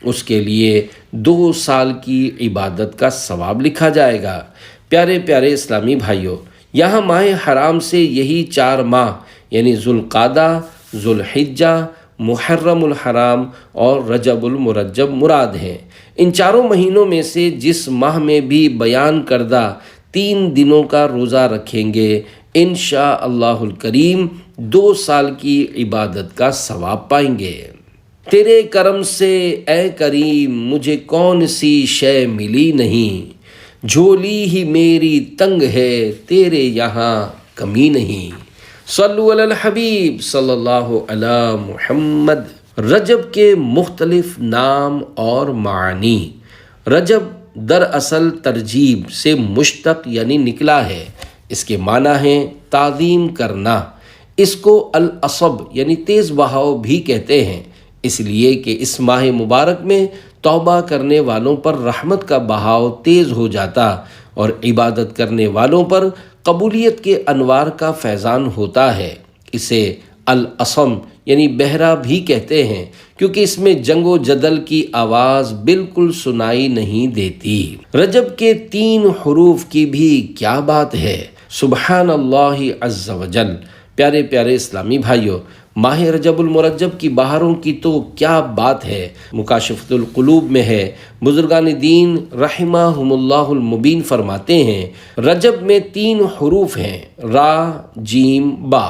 اس کے لیے 2 سال کی عبادت کا ثواب لکھا جائے گا۔ پیارے پیارے اسلامی بھائیوں، یہاں ماہ حرام سے یہی 4 ماہ یعنی ذوالقعدہ، ذوالحجہ، محرم الحرام اور رجب المرجب مراد ہیں۔ ان 4 مہینوں میں سے جس ماہ میں بھی بیان کردہ 3 دنوں کا روزہ رکھیں گے، انشاءاللہ الکریم 2 سال کی عبادت کا ثواب پائیں گے۔ تیرے کرم سے اے کریم مجھے کون سی شے ملی نہیں، جھولی ہی میری تنگ ہے تیرے یہاں کمی نہیں۔ صلو علی الحبیب صلی اللہ علی محمد۔ رجب کے مختلف نام اور معانی۔ رجب دراصل ترجیب سے مشتق یعنی نکلا ہے، اس کے معنی ہیں تعظیم کرنا۔ اس کو العصب یعنی تیز بہاؤ بھی کہتے ہیں، اس لیے کہ اس ماہ مبارک میں توبہ کرنے والوں پر رحمت کا بہاؤ تیز ہو جاتا اور عبادت کرنے والوں پر قبولیت کے انوار کا فیضان ہوتا ہے۔ اسے العصم یعنی بہرا بھی کہتے ہیں، کیونکہ اس میں جنگ و جدل کی آواز بالکل سنائی نہیں دیتی۔ رجب کے 3 حروف کی بھی کیا بات ہے، سبحان اللہ عز وجل۔ پیارے پیارے اسلامی بھائیوں، ماہ رجب المرجب کی بہاروں کی تو کیا بات ہے، مکاشفۃ القلوب میں ہے۔ بزرگان دین رحمہم اللہ المبین فرماتے ہیں، رجب میں 3 حروف ہیں، را، جیم، با۔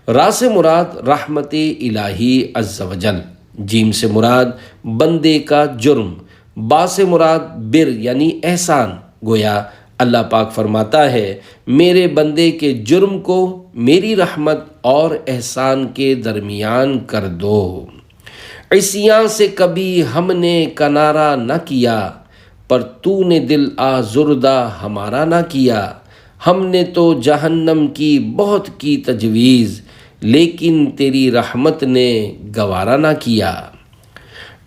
را سے مراد رحمت الہی عز وجل، جیم سے مراد بندے کا جرم، با سے مراد بر یعنی احسان۔ گویا اللہ پاک فرماتا ہے، میرے بندے کے جرم کو میری رحمت اور احسان کے درمیان کر دو۔ عصیاں سے کبھی ہم نے کنارہ نہ کیا، پر تو نے دل آزردہ ہمارا نہ کیا۔ ہم نے تو جہنم کی بہت کی تجویز، لیکن تیری رحمت نے گوارا نہ کیا۔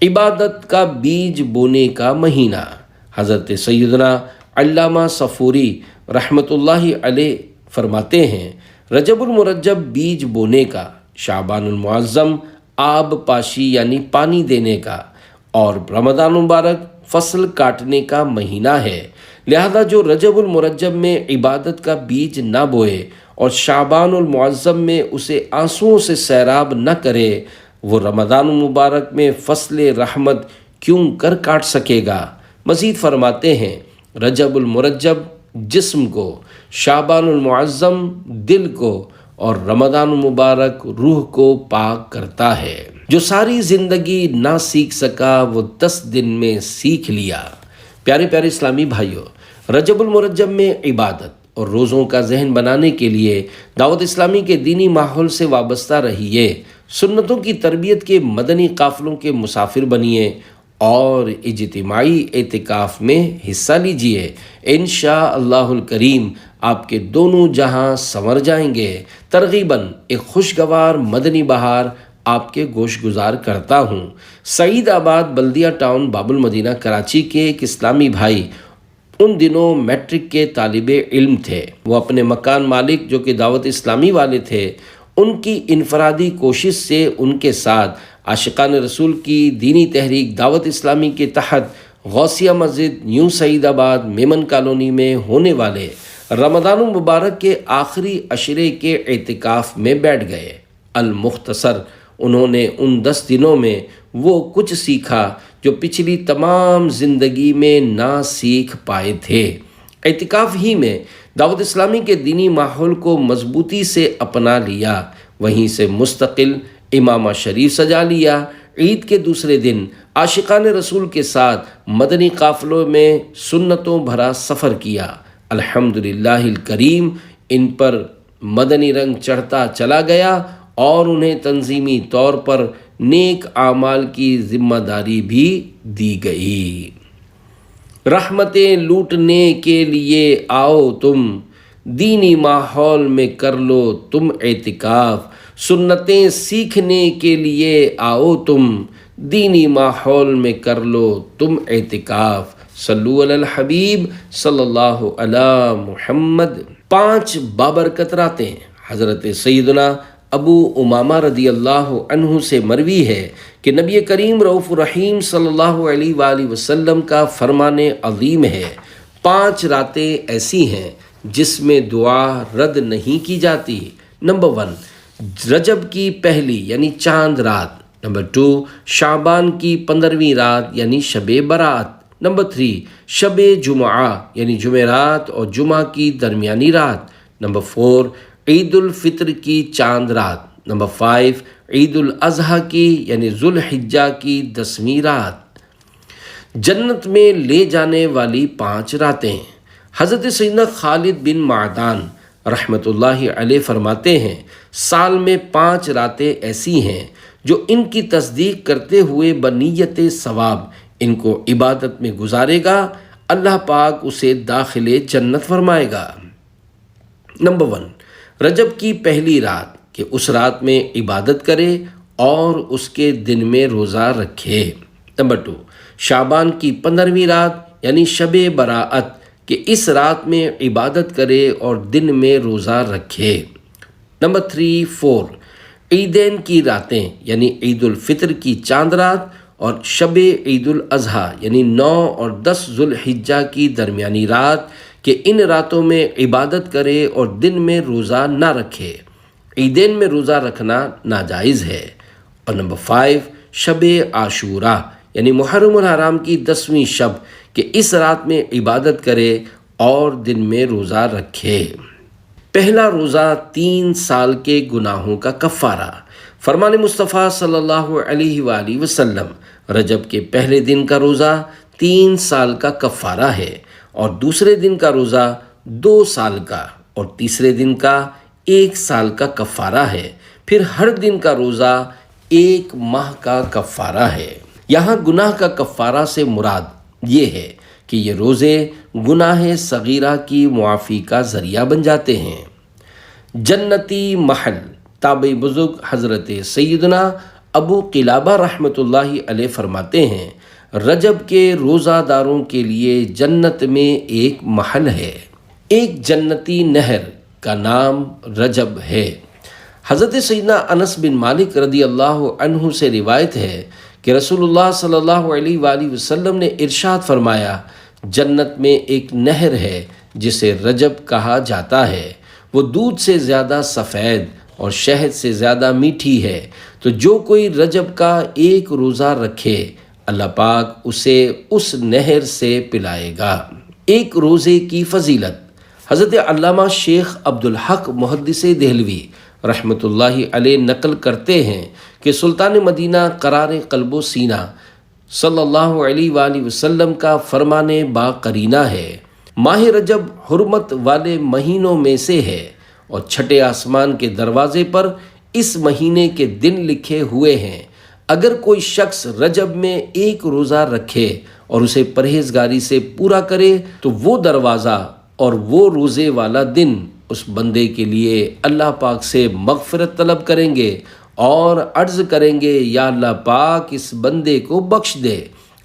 عبادت کا بیج بونے کا مہینہ۔ حضرت سیدنا علامہ صفوری رحمۃ اللہ علیہ فرماتے ہیں، رجب المرجب بیج بونے کا، شعبان المعظم آب پاشی یعنی پانی دینے کا، اور رمضان مبارک فصل کاٹنے کا مہینہ ہے۔ لہذا جو رجب المرجب میں عبادت کا بیج نہ بوئے اور شعبان المعظم میں اسے آنسوؤں سے سیراب نہ کرے، وہ رمضان مبارک میں فصل رحمت کیوں کر کاٹ سکے گا۔ مزید فرماتے ہیں، رجب المرجب جسم کو، شعبان المعظم دل کو، اور رمضان مبارک روح کو پاک کرتا ہے۔ جو ساری زندگی نہ سیکھ سکا وہ 10 دن میں سیکھ لیا۔ پیارے پیارے اسلامی بھائیوں، رجب المرجب میں عبادت اور روزوں کا ذہن بنانے کے لیے دعوت اسلامی کے دینی ماحول سے وابستہ رہیے، سنتوں کی تربیت کے مدنی قافلوں کے مسافر بنیے اور اجتماعی اعتکاف میں حصہ لیجیے۔ انشاءاللہ الکریم آپ کے دونوں جہاں سنور جائیں گے۔ ترغیباً ایک خوشگوار مدنی بہار آپ کے گوش گزار کرتا ہوں۔ سعید آباد بلدیہ ٹاؤن باب المدینہ کراچی کے ایک اسلامی بھائی ان دنوں میٹرک کے طالب علم تھے۔ وہ اپنے مکان مالک جو کہ دعوت اسلامی والے تھے، ان کی انفرادی کوشش سے ان کے ساتھ عاشقان رسول کی دینی تحریک دعوت اسلامی کے تحت غوثیہ مسجد نیو سعید آباد میمن کالونی میں ہونے والے رمضان المبارک کے آخری عشرے کے اعتکاف میں بیٹھ گئے۔ المختصر انہوں نے ان 10 دنوں میں وہ کچھ سیکھا جو پچھلی تمام زندگی میں نہ سیکھ پائے تھے۔ اعتکاف ہی میں دعوت اسلامی کے دینی ماحول کو مضبوطی سے اپنا لیا، وہیں سے مستقل امامہ شریف سجا لیا۔ عید کے دوسرے دن عاشقان رسول کے ساتھ مدنی قافلوں میں سنتوں بھرا سفر کیا۔ الحمدللہ الکریم ان پر مدنی رنگ چڑھتا چلا گیا اور انہیں تنظیمی طور پر نیک اعمال کی ذمہ داری بھی دی گئی۔ رحمتیں لوٹنے کے لیے آؤ تم، دینی ماحول میں کر لو تم اعتکاف، سنتیں سیکھنے کے لیے آؤ تم، دینی ماحول میں کر لو تم اعتکاف۔ صلو علی الحبیب صلی اللہ علی محمد۔ 5 بابرکت راتیں حضرت سیدنا ابو امامہ رضی اللہ عنہ سے مروی ہے کہ نبی کریم رؤوف الرحیم صلی اللہ علیہ وآلہ وسلم کا فرمان عظیم ہے، 5 راتیں ایسی ہیں جس میں دعا رد نہیں کی جاتی۔ نمبر 1 رجب کی پہلی یعنی چاند رات۔ نمبر 2 شعبان کی 15ویں رات یعنی شب برات۔ نمبر 3 شب جمعہ یعنی جمعرات اور جمعہ کی درمیانی رات۔ نمبر 4 عید الفطر کی چاند رات۔ نمبر 5 عید الاضحیٰ کی یعنی ذوالحجہ کی 10ویں رات۔ جنت میں لے جانے والی 5 راتیں۔ حضرت سیدنا خالد بن معدان رحمۃ اللہ علیہ فرماتے ہیں، سال میں 5 راتیں ایسی ہیں جو ان کی تصدیق کرتے ہوئے بنیت ثواب ان کو عبادت میں گزارے گا، اللہ پاک اسے داخل جنت فرمائے گا۔ نمبر 1 رجب کی پہلی رات کہ اس رات میں عبادت کرے اور اس کے دن میں روزہ رکھے۔ نمبر 2 شعبان کی 15ویں رات یعنی شب براءت کہ اس رات میں عبادت کرے اور دن میں روزہ رکھے۔ نمبر 3 4 عیدین کی راتیں یعنی عید الفطر کی چاند رات اور شب عید الاضحیٰ یعنی 9 اور 10 ذوالحجہ کی درمیانی رات کہ ان راتوں میں عبادت کرے اور دن میں روزہ نہ رکھے۔ عیدین میں روزہ رکھنا ناجائز ہے۔ اور نمبر 5 شب عاشوراء یعنی محرم الحرام کی 10ویں شب کہ اس رات میں عبادت کرے اور دن میں روزہ رکھے۔ پہلا روزہ 3 سال کے گناہوں کا کفارہ۔ فرمان مصطفیٰ صلی اللہ علیہ وآلہ وسلم، رجب کے پہلے دن کا روزہ 3 سال کا کفارہ ہے، اور دوسرے دن کا روزہ 2 سال کا، اور تیسرے دن کا 1 سال کا کفارہ ہے، پھر ہر دن کا روزہ 1 ماہ کا کفارہ ہے۔ یہاں گناہ کا کفارہ سے مراد یہ ہے کہ یہ روزے گناہ صغیرہ کی معافی کا ذریعہ بن جاتے ہیں۔ جنتی محل۔ تابعی بزرگ حضرت سیدنا ابو قلابہ رحمۃ اللہ علیہ فرماتے ہیں، رجب کے روزہ داروں کے لیے جنت میں ایک محل ہے، ایک جنتی نہر کا نام رجب ہے۔ حضرت سیدنا انس بن مالک رضی اللہ عنہ سے روایت ہے کہ رسول اللہ صلی اللہ علیہ وآلہ وسلم نے ارشاد فرمایا، جنت میں ایک نہر ہے جسے رجب کہا جاتا ہے، وہ دودھ سے زیادہ سفید اور شہد سے زیادہ میٹھی ہے، تو جو کوئی رجب کا 1 روزہ رکھے اللہ پاک اسے اس نہر سے پلائے گا۔ 1 روزے کی فضیلت۔ حضرت علامہ شیخ عبدالحق محدث دہلوی رحمۃ اللہ علیہ نقل کرتے ہیں کہ سلطان مدینہ قرار قلب و سینہ صلی اللہ علیہ وآلہ وسلم کا فرمان با قرینہ ہے، ماہ رجب حرمت والے مہینوں میں سے ہے، اور چھٹے آسمان کے دروازے پر اس مہینے کے دن لکھے ہوئے ہیں، اگر کوئی شخص رجب میں 1 روزہ رکھے اور اسے پرہیزگاری سے پورا کرے تو وہ دروازہ اور وہ روزے والا دن اس بندے کے لیے اللہ پاک سے مغفرت طلب کریں گے اور عرض کریں گے یا اللہ پاک اس بندے کو بخش دے،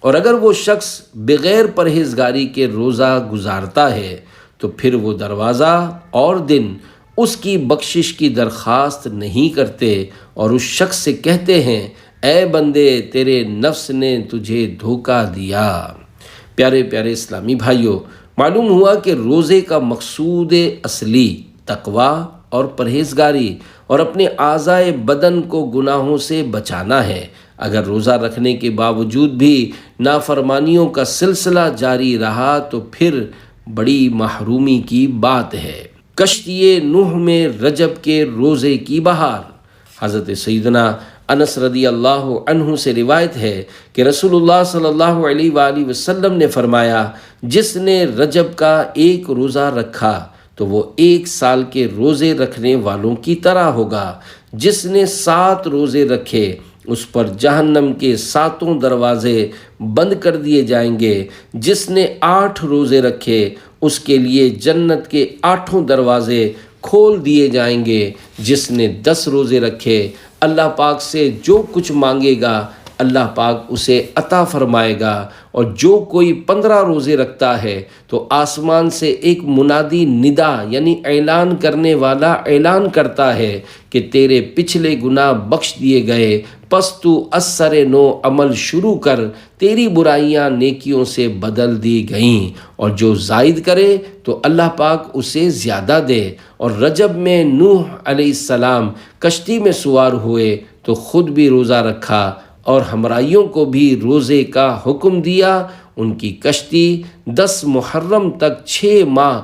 اور اگر وہ شخص بغیر پرہیزگاری کے روزہ گزارتا ہے تو پھر وہ دروازہ اور دن اس کی بخشش کی درخواست نہیں کرتے اور اس شخص سے کہتے ہیں اے بندے تیرے نفس نے تجھے دھوکہ دیا۔ پیارے پیارے اسلامی بھائیوں، معلوم ہوا کہ روزے کا مقصود اصلی تقوی اور پرہیزگاری اور اپنے اعضائے بدن کو گناہوں سے بچانا ہے۔ اگر روزہ رکھنے کے باوجود بھی نافرمانیوں کا سلسلہ جاری رہا تو پھر بڑی محرومی کی بات ہے۔ کشتی نوح میں رجب کے روزے کی بہار۔ حضرت سیدنا انس رضی اللہ عنہ سے روایت ہے کہ رسول اللہ صلی اللہ علیہ وآلہ وسلم نے فرمایا، جس نے رجب کا ایک روزہ رکھا تو وہ 1 سال کے روزے رکھنے والوں کی طرح ہوگا۔ جس نے 7 روزے رکھے اس پر جہنم کے 7 دروازے بند کر دیے جائیں گے۔ جس نے 8 روزے رکھے اس کے لیے جنت کے 8 دروازے کھول دیے جائیں گے۔ جس نے 10 روزے رکھے اللہ پاک سے جو کچھ مانگے گا اللہ پاک اسے عطا فرمائے گا، اور جو کوئی 15 روزے رکھتا ہے تو آسمان سے ایک منادی ندا یعنی اعلان کرنے والا اعلان کرتا ہے کہ تیرے پچھلے گناہ بخش دیے گئے، پس تو اثر نو عمل شروع کر، تیری برائیاں نیکیوں سے بدل دی گئیں، اور جو زائد کرے تو اللہ پاک اسے زیادہ دے۔ اور رجب میں نوح علیہ السلام کشتی میں سوار ہوئے تو خود بھی روزہ رکھا اور ہمراہیوں کو بھی روزے کا حکم دیا۔ ان کی کشتی 10 محرم تک 6 ماہ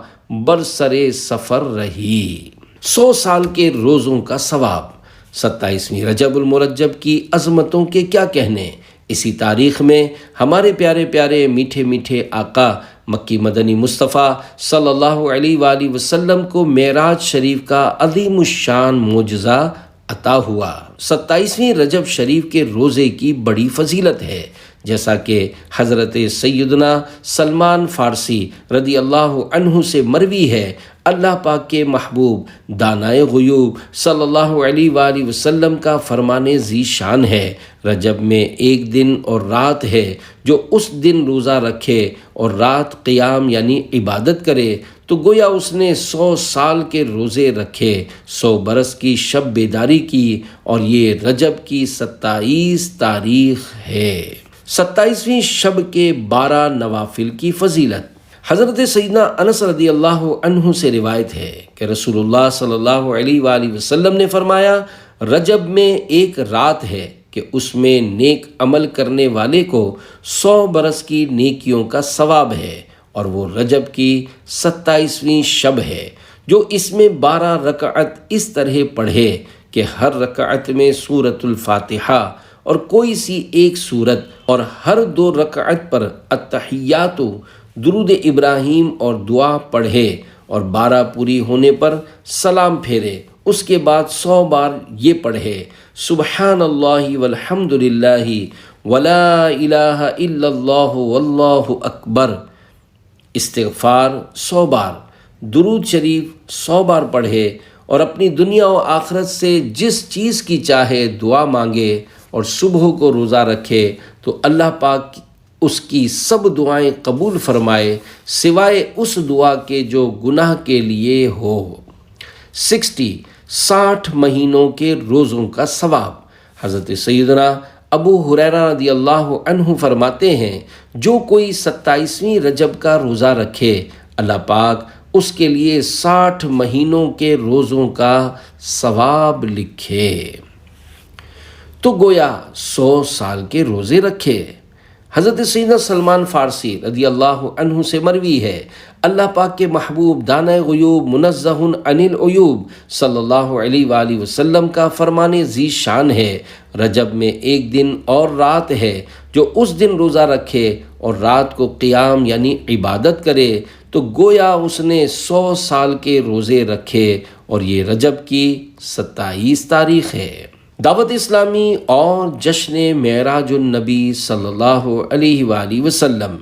برسر سفر رہی۔ 100 سال کے روزوں کا ثواب۔ 27ویں رجب المرجب کی عظمتوں کے کیا کہنے۔ اسی تاریخ میں ہمارے پیارے پیارے میٹھے میٹھے آقا مکی مدنی مصطفیٰ صلی اللہ علیہ وآلہ وسلم کو معراج شریف کا عظیم الشان معجزہ عطا ہوا۔ 27ویں رجب شریف کے روزے کی بڑی فضیلت ہے، جیسا کہ حضرت سیدنا سلمان فارسی رضی اللہ عنہ سے مروی ہے، اللہ پاک کے محبوب دانائے غیوب صلی اللہ علیہ وآلہ وسلم کا فرمان ذی شان ہے، رجب میں 1 دن اور رات ہے، جو اس دن روزہ رکھے اور رات قیام یعنی عبادت کرے تو گویا اس نے 100 سال کے روزے رکھے، 100 برس کی شب بیداری کی، اور یہ رجب کی 27 تاریخ ہے۔ 27ویں شب کے 12 نوافل کی فضیلت۔ حضرت سیدنا انس رضی اللہ عنہ سے روایت ہے کہ رسول اللہ صلی اللہ علیہ وآلہ وسلم نے فرمایا، رجب میں ایک رات ہے کہ اس میں نیک عمل کرنے والے کو 100 برس کی نیکیوں کا ثواب ہے، اور وہ رجب کی 27ویں شب ہے۔ جو اس میں 12 رکعت اس طرح پڑھے کہ ہر رکعت میں سورۃ الفاتحہ اور کوئی سی ایک سورت، اور ہر 2 رکعت پر التحیات، درود ابراہیم اور دعا پڑھے، اور 12 پوری ہونے پر سلام پھیرے، اس کے بعد 100 بار یہ پڑھے، سبحان اللہ والحمد للہ ولا الہ الا اللہ واللہ اکبر، استغفار 100 بار، درود شریف 100 بار پڑھے، اور اپنی دنیا و آخرت سے جس چیز کی چاہے دعا مانگے، اور صبح کو روزہ رکھے تو اللہ پاک اس کی سب دعائیں قبول فرمائے سوائے اس دعا کے جو گناہ کے لیے ہو۔ 60 مہینوں کے روزوں کا ثواب۔ حضرت سیدنا ابو ہریرہ رضی اللہ عنہ فرماتے ہیں، جو کوئی 27ویں رجب کا روزہ رکھے اللہ پاک اس کے لیے 60 مہینوں کے روزوں کا ثواب لکھے۔ تو گویا 100 سال کے روزے رکھے۔ حضرت سیدنا سلمان فارسی رضی اللہ عنہ سے مروی ہے، اللہ پاک کے محبوب دانائے غیوب منزہ عن العیوب صلی اللہ علیہ وآلہ وسلم کا فرمان ذی شان ہے، رجب میں 1 دن اور رات ہے، جو اس دن روزہ رکھے اور رات کو قیام یعنی عبادت کرے تو گویا اس نے 100 سال کے روزے رکھے، اور یہ رجب کی 27 تاریخ ہے۔ دعوت اسلامی اور جشن معراج النبی صلی اللہ علیہ وآلہ وسلم۔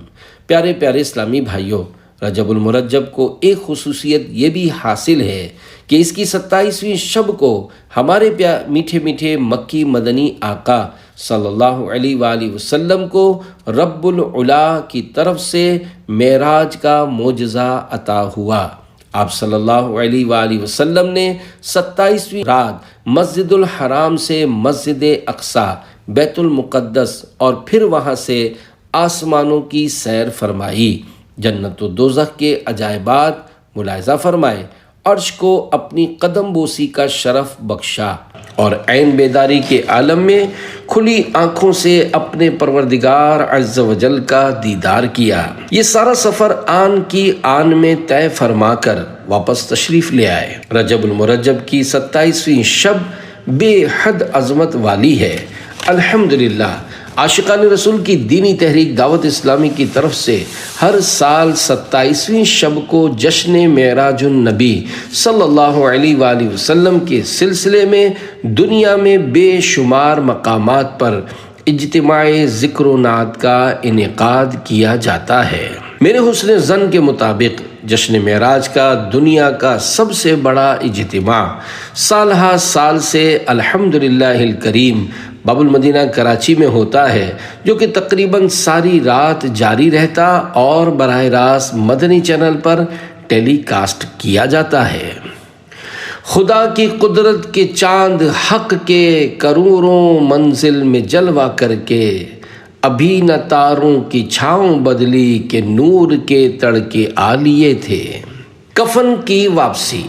پیارے پیارے اسلامی بھائیوں، رجب المرجب کو ایک خصوصیت یہ بھی حاصل ہے کہ اس کی 27ویں شب کو ہمارے میٹھے میٹھے مکی مدنی آقا صلی اللہ علیہ وآلہ وسلم کو رب العلا کی طرف سے معراج کا معجزہ عطا ہوا۔ آپ صلی اللہ علیہ وآلہ وسلم نے 27ویں رات مسجد الحرام سے مسجد اقصی، بیت المقدس اور پھر وہاں سے آسمانوں کی سیر فرمائی، جنت و دوزخ کے عجائبات ملاحظہ فرمائے، عرش کو اپنی قدم بوسی کا شرف بخشا اور عین بیداری کے عالم میں کھلی آنکھوں سے اپنے پروردگار عز و جل کا دیدار کیا۔ یہ سارا سفر آن کی آن میں طے فرما کر واپس تشریف لے آئے۔ رجب المرجب کی 27ویں شب بے حد عظمت والی ہے۔ الحمدللہ عاشقان رسول کی دینی تحریک دعوت اسلامی کی طرف سے ہر سال 27ویں شب کو جشن معراج النبی صلی اللہ علیہ وآلہ وسلم کے سلسلے میں دنیا میں بے شمار مقامات پر اجتماع ذکر و نعت کا انعقاد کیا جاتا ہے۔ میرے حسن ظن کے مطابق جشن معراج کا دنیا کا سب سے بڑا اجتماع سال ہا سال سے الحمدللہ الکریم باب المدینہ کراچی میں ہوتا ہے، جو کہ تقریباً ساری رات جاری رہتا اور براہ راست مدنی چینل پر ٹیلی کاسٹ کیا جاتا ہے۔ خدا کی قدرت کے چاند حق کے کروڑوں منزل میں جلوہ کر کے، ابھی نہ تاروں کی چھاؤں بدلی کہ نور کے تڑکے عالیے تھے۔ کفن کی واپسی۔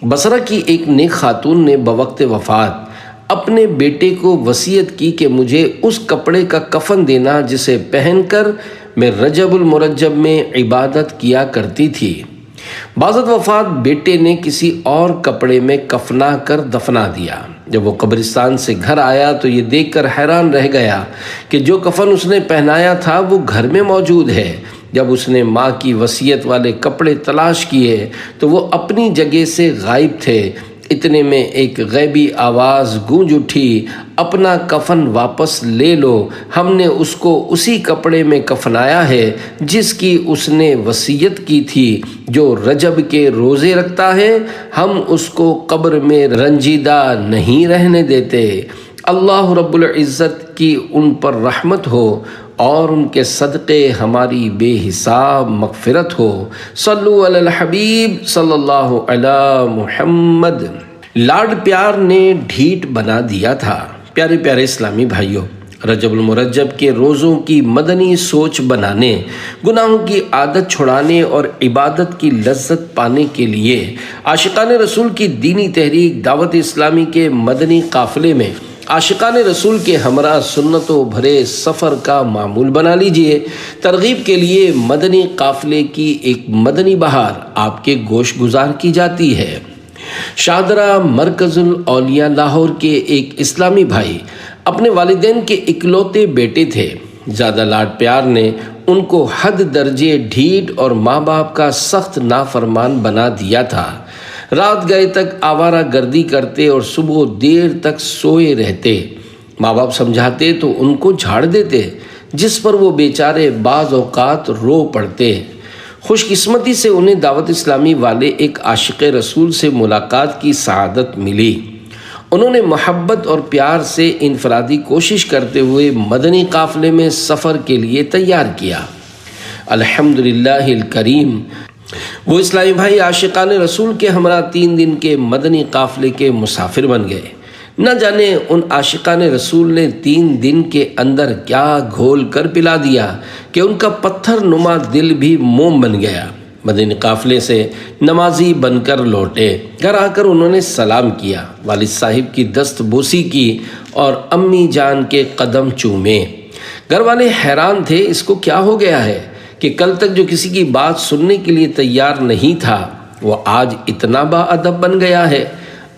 بصرہ کی ایک نیک خاتون نے بوقت وفات اپنے بیٹے کو وصیت کی کہ مجھے اس کپڑے کا کفن دینا جسے پہن کر میں رجب المرجب میں عبادت کیا کرتی تھی۔ بعد وفات بیٹے نے کسی اور کپڑے میں کفنا کر دفنا دیا۔ جب وہ قبرستان سے گھر آیا تو یہ دیکھ کر حیران رہ گیا کہ جو کفن اس نے پہنایا تھا وہ گھر میں موجود ہے۔ جب اس نے ماں کی وصیت والے کپڑے تلاش کیے تو وہ اپنی جگہ سے غائب تھے۔ اتنے میں ایک غیبی آواز گونج اٹھی، اپنا کفن واپس لے لو، ہم نے اس کو اسی کپڑے میں کفنایا ہے جس کی اس نے وصیت کی تھی۔ جو رجب کے روزے رکھتا ہے ہم اس کو قبر میں رنجیدہ نہیں رہنے دیتے۔ اللہ رب العزت کی ان پر رحمت ہو اور ان کے صدقے ہماری بے حساب مغفرت ہو۔ صلو علی الحبیب صلی اللہ علی محمد۔ لاڈ پیار نے ڈھیٹ بنا دیا تھا۔ پیارے پیارے اسلامی بھائیوں، رجب المرجب کے روزوں کی مدنی سوچ بنانے، گناہوں کی عادت چھڑانے اور عبادت کی لذت پانے کے لیے عاشقان رسول کی دینی تحریک دعوت اسلامی کے مدنی قافلے میں عاشقان رسول کے ہمراہ سنتوں بھرے سفر کا معمول بنا لیجئے۔ ترغیب کے لیے مدنی قافلے کی ایک مدنی بہار آپ کے گوش گزار کی جاتی ہے۔ شاہدرہ مرکز الاولیاء لاہور کے ایک اسلامی بھائی اپنے والدین کے اکلوتے بیٹے تھے۔ زیادہ لاڈ پیار نے ان کو حد درجے ڈھیٹ اور ماں باپ کا سخت نافرمان بنا دیا تھا۔ رات گئے تک آوارہ گردی کرتے اور صبح دیر تک سوئے رہتے۔ ماں باپ سمجھاتے تو ان کو جھاڑ دیتے، جس پر وہ بیچارے بعض اوقات رو پڑتے۔ خوش قسمتی سے انہیں دعوت اسلامی والے ایک عاشق رسول سے ملاقات کی سعادت ملی۔ انہوں نے محبت اور پیار سے انفرادی کوشش کرتے ہوئے مدنی قافلے میں سفر کے لیے تیار کیا۔ الحمدللہ الکریم وہ اسلامی بھائی عاشقان رسول کے ہمراہ 3 دن کے مدنی قافلے کے مسافر بن گئے۔ نہ جانے ان عاشقان رسول نے 3 دن کے اندر کیا گھول کر پلا دیا کہ ان کا پتھر نما دل بھی موم بن گیا۔ مدنی قافلے سے نمازی بن کر لوٹے۔ گھر آ کر انہوں نے سلام کیا، والد صاحب کی دست بوسی کی اور امی جان کے قدم چومے۔ گھر والے حیران تھے، اس کو کیا ہو گیا ہے کہ کل تک جو کسی کی بات سننے کے لیے تیار نہیں تھا وہ آج اتنا با ادب بن گیا ہے۔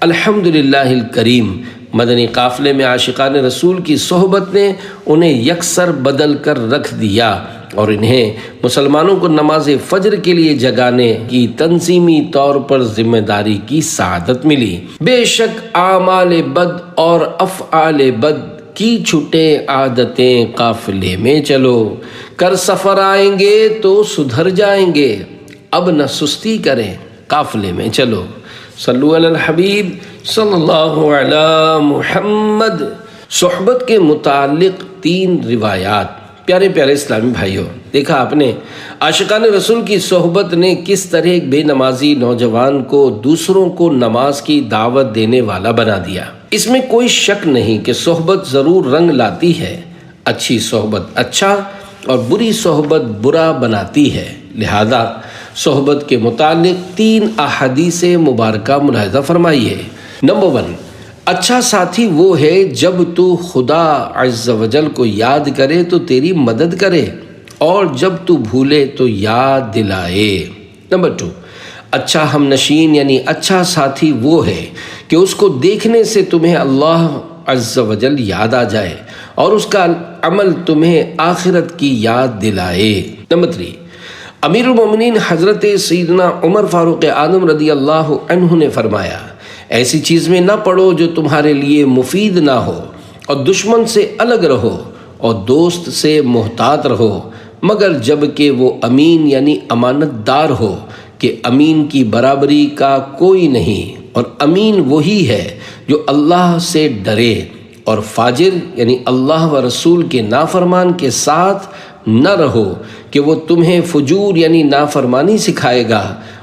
الحمدللہ الکریم مدنی قافلے میں عاشقان رسول کی صحبت نے انہیں یکسر بدل کر رکھ دیا اور انہیں مسلمانوں کو نماز فجر کے لیے جگانے کی تنظیمی طور پر ذمہ داری کی سعادت ملی۔ بے شک اعمال بد اور افعال بد کی چھٹے عادتیں قافلے میں چلو، کر سفر آئیں گے تو سدھر جائیں گے، اب نہ سستی کریں قافلے میں چلو۔ صلو علی الحبیب صلی اللہ علی محمد۔ صحبت کے متعلق 3 روایات۔ پیارے پیارے اسلامی بھائیوں، دیکھا آپ نے عاشقان رسول کی صحبت نے کس طرح ایک بے نمازی نوجوان کو دوسروں کو نماز کی دعوت دینے والا بنا دیا۔ اس میں کوئی شک نہیں کہ صحبت ضرور رنگ لاتی ہے، اچھی صحبت اچھا اور بری صحبت برا بناتی ہے۔ لہذا صحبت کے متعلق 3 احادیث مبارکہ ملاحظہ فرمائیے۔ نمبر 1، اچھا ساتھی وہ ہے جب تو خدا عز و جل کو یاد کرے تو تیری مدد کرے، اور جب تو بھولے تو یاد دلائے۔ نمبر 2، اچھا ہم نشین یعنی اچھا ساتھی وہ ہے کہ اس کو دیکھنے سے تمہیں اللہ عز و جل یاد آ جائے اور اس کا عمل تمہیں آخرت کی یاد دلائے۔ نمبر 3، امیر المومنین حضرت سیدنا عمر فاروق اعظم رضی اللہ عنہ نے فرمایا، ایسی چیز میں نہ پڑو جو تمہارے لیے مفید نہ ہو، اور دشمن سے الگ رہو اور دوست سے محتاط رہو، مگر جب کہ وہ امین یعنی امانت دار ہو کہ امین کی برابری کا کوئی نہیں، اور امین وہی ہے جو اللہ سے ڈرے، اور فاجر یعنی اللہ و رسول کے نافرمان کے ساتھ نہ رہو کہ وہ تمہیں فجور یعنی نافرمانی سکھائے گا،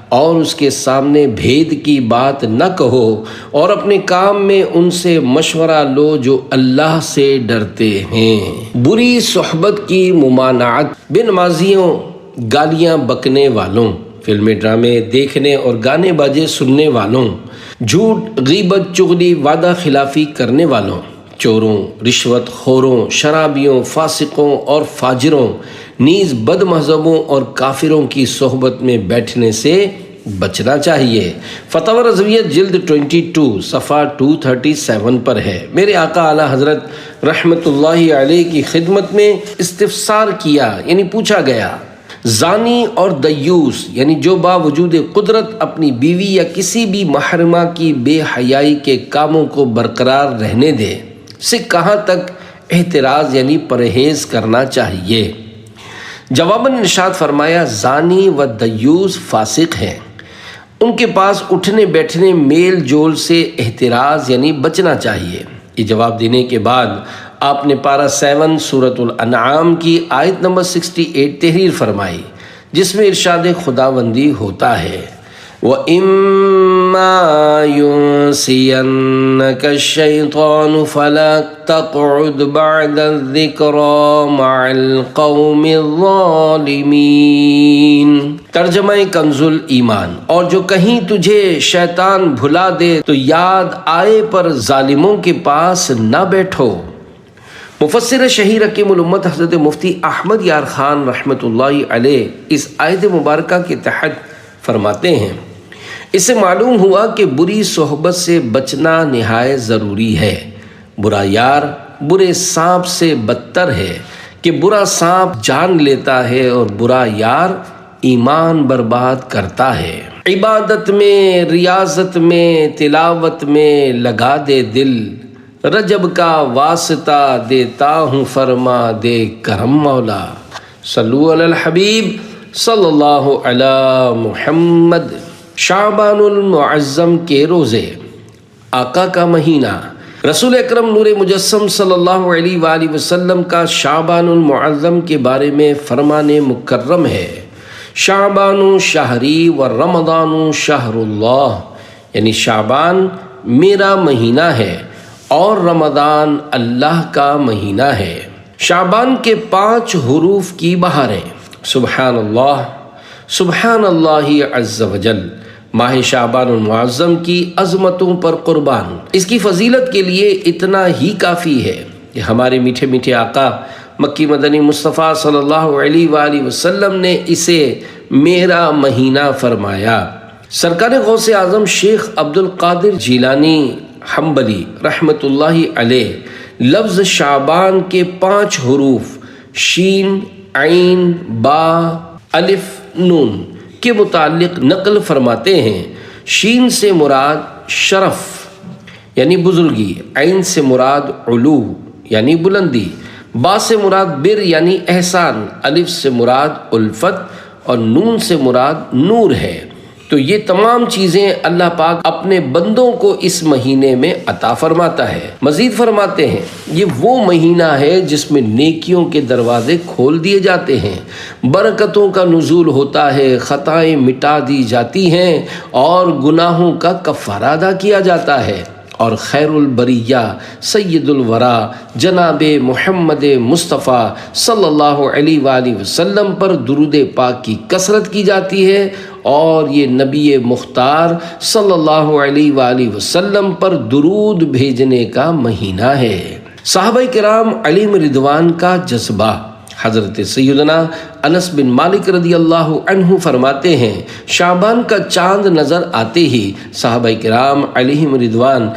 اور اس کے سامنے بھید کی بات نہ کہو، اور اپنے کام میں ان سے مشورہ لو جو اللہ سے ڈرتے ہیں۔ بری صحبت کی ممانعت، بے نمازیوں، گالیاں بکنے والوں، فلمیں ڈرامے دیکھنے اور گانے باجے سننے والوں، جھوٹ غیبت چغلی وعدہ خلافی کرنے والوں، چوروں، رشوت خوروں، شرابیوں، فاسقوں اور فاجروں، نیز بد مذہبوں اور کافروں کی صحبت میں بیٹھنے سے بچنا چاہیے۔ فتاوی رضویہ جلد 22 صفحہ 237 پر ہے۔ میرے آقا اعلیٰ حضرت رحمت اللہ علیہ کی خدمت میں استفسار کیا، یعنی پوچھا گیا، زانی اور دیوس یعنی جو باوجود قدرت اپنی بیوی یا کسی بھی محرمہ کی بے حیائی کے کاموں کو برقرار رہنے دے سے کہاں تک احتراز یعنی پرہیز کرنا چاہیے؟ جواباً ارشاد فرمایا، زانی و دیوس فاسق ہیں، ان کے پاس اٹھنے بیٹھنے میل جول سے احتراز یعنی بچنا چاہیے۔ یہ جواب دینے کے بعد آپ نے پارہ 7 سورۃ الانعام کی آیت نمبر 68 تحریر فرمائی، جس میں ارشاد خداوندی ہوتا ہے، وَإِمَّا يُنْسِيَنَّكَ الشَّيْطَانُ فَلَا تَقْعُدْ بَعْدَ الذِّكْرَى مَعَ الْقَوْمِ الظَّالِمِينَ۔ ترجمہ کنز الایمان، اور جو کہیں تجھے شیطان بھلا دے تو یاد آئے پر ظالموں کے پاس نہ بیٹھو۔ مفسر شہیر حکیم الامت حضرت مفتی احمد یار خان رحمۃ اللہ علیہ اس آیت مبارکہ کے تحت فرماتے ہیں، اس سے معلوم ہوا کہ بری صحبت سے بچنا نہایت ضروری ہے۔ برا یار برے سانپ سے بدتر ہے کہ برا سانپ جان لیتا ہے اور برا یار ایمان برباد کرتا ہے۔ عبادت میں، ریاضت میں، تلاوت میں لگا دے دل، رجب کا واسطہ دیتا ہوں فرما دے کرم مولا۔ صلو علی الحبیب صلی اللہ علی محمد۔ شعبان المعظم کے روزے، آقا کا مہینہ، رسول اکرم نور مجسم صلی اللہ علیہ وآلہ وسلم کا شعبان المعظم کے بارے میں فرمان مکرم ہے، شعبان شہری و رمضان شہر اللہ، یعنی شعبان میرا مہینہ ہے اور رمضان اللہ کا مہینہ ہے۔ شعبان کے 5 حروف کی بہاریں، سبحان اللہ، سبحان اللہ عز و جل۔ ماہ شعبان المعظم کی عظمتوں پر قربان، اس کی فضیلت کے لیے اتنا ہی کافی ہے کہ ہمارے میٹھے میٹھے آقا مکی مدنی مصطفیٰ صلی اللہ علیہ وآلہ وسلم نے اسے میرا مہینہ فرمایا۔ سرکار غوث اعظم شیخ عبد القادر جیلانی حنبلی رحمۃ اللہ علیہ لفظ شعبان کے 5 حروف شین، عین، با، الف، نون کے متعلق نقل فرماتے ہیں۔ شین سے مراد شرف یعنی بزرگی، عین سے مراد علو یعنی بلندی، با سے مراد بر یعنی احسان، الف سے مراد الفت اور نون سے مراد نور ہے۔ تو یہ تمام چیزیں اللہ پاک اپنے بندوں کو اس مہینے میں عطا فرماتا ہے۔ مزید فرماتے ہیں یہ وہ مہینہ ہے جس میں نیکیوں کے دروازے کھول دیے جاتے ہیں، برکتوں کا نزول ہوتا ہے، خطائیں مٹا دی جاتی ہیں اور گناہوں کا کفارہ ادا کیا جاتا ہے، اور خیر البریہ سید الورا جناب محمد مصطفیٰ صلی اللہ علیہ وآلہ وسلم پر درود پاک کی کثرت کی جاتی ہے، اور یہ نبی مختار صلی اللہ علیہ وآلہ وسلم پر درود بھیجنے کا مہینہ ہے۔ صحابہ کرام علیہم رضوان کا جذبہ، حضرت سیدنا انس بن مالک رضی اللہ عنہ فرماتے ہیں شعبان کا چاند نظر آتے ہی صحابہ کرام علیہم رضوان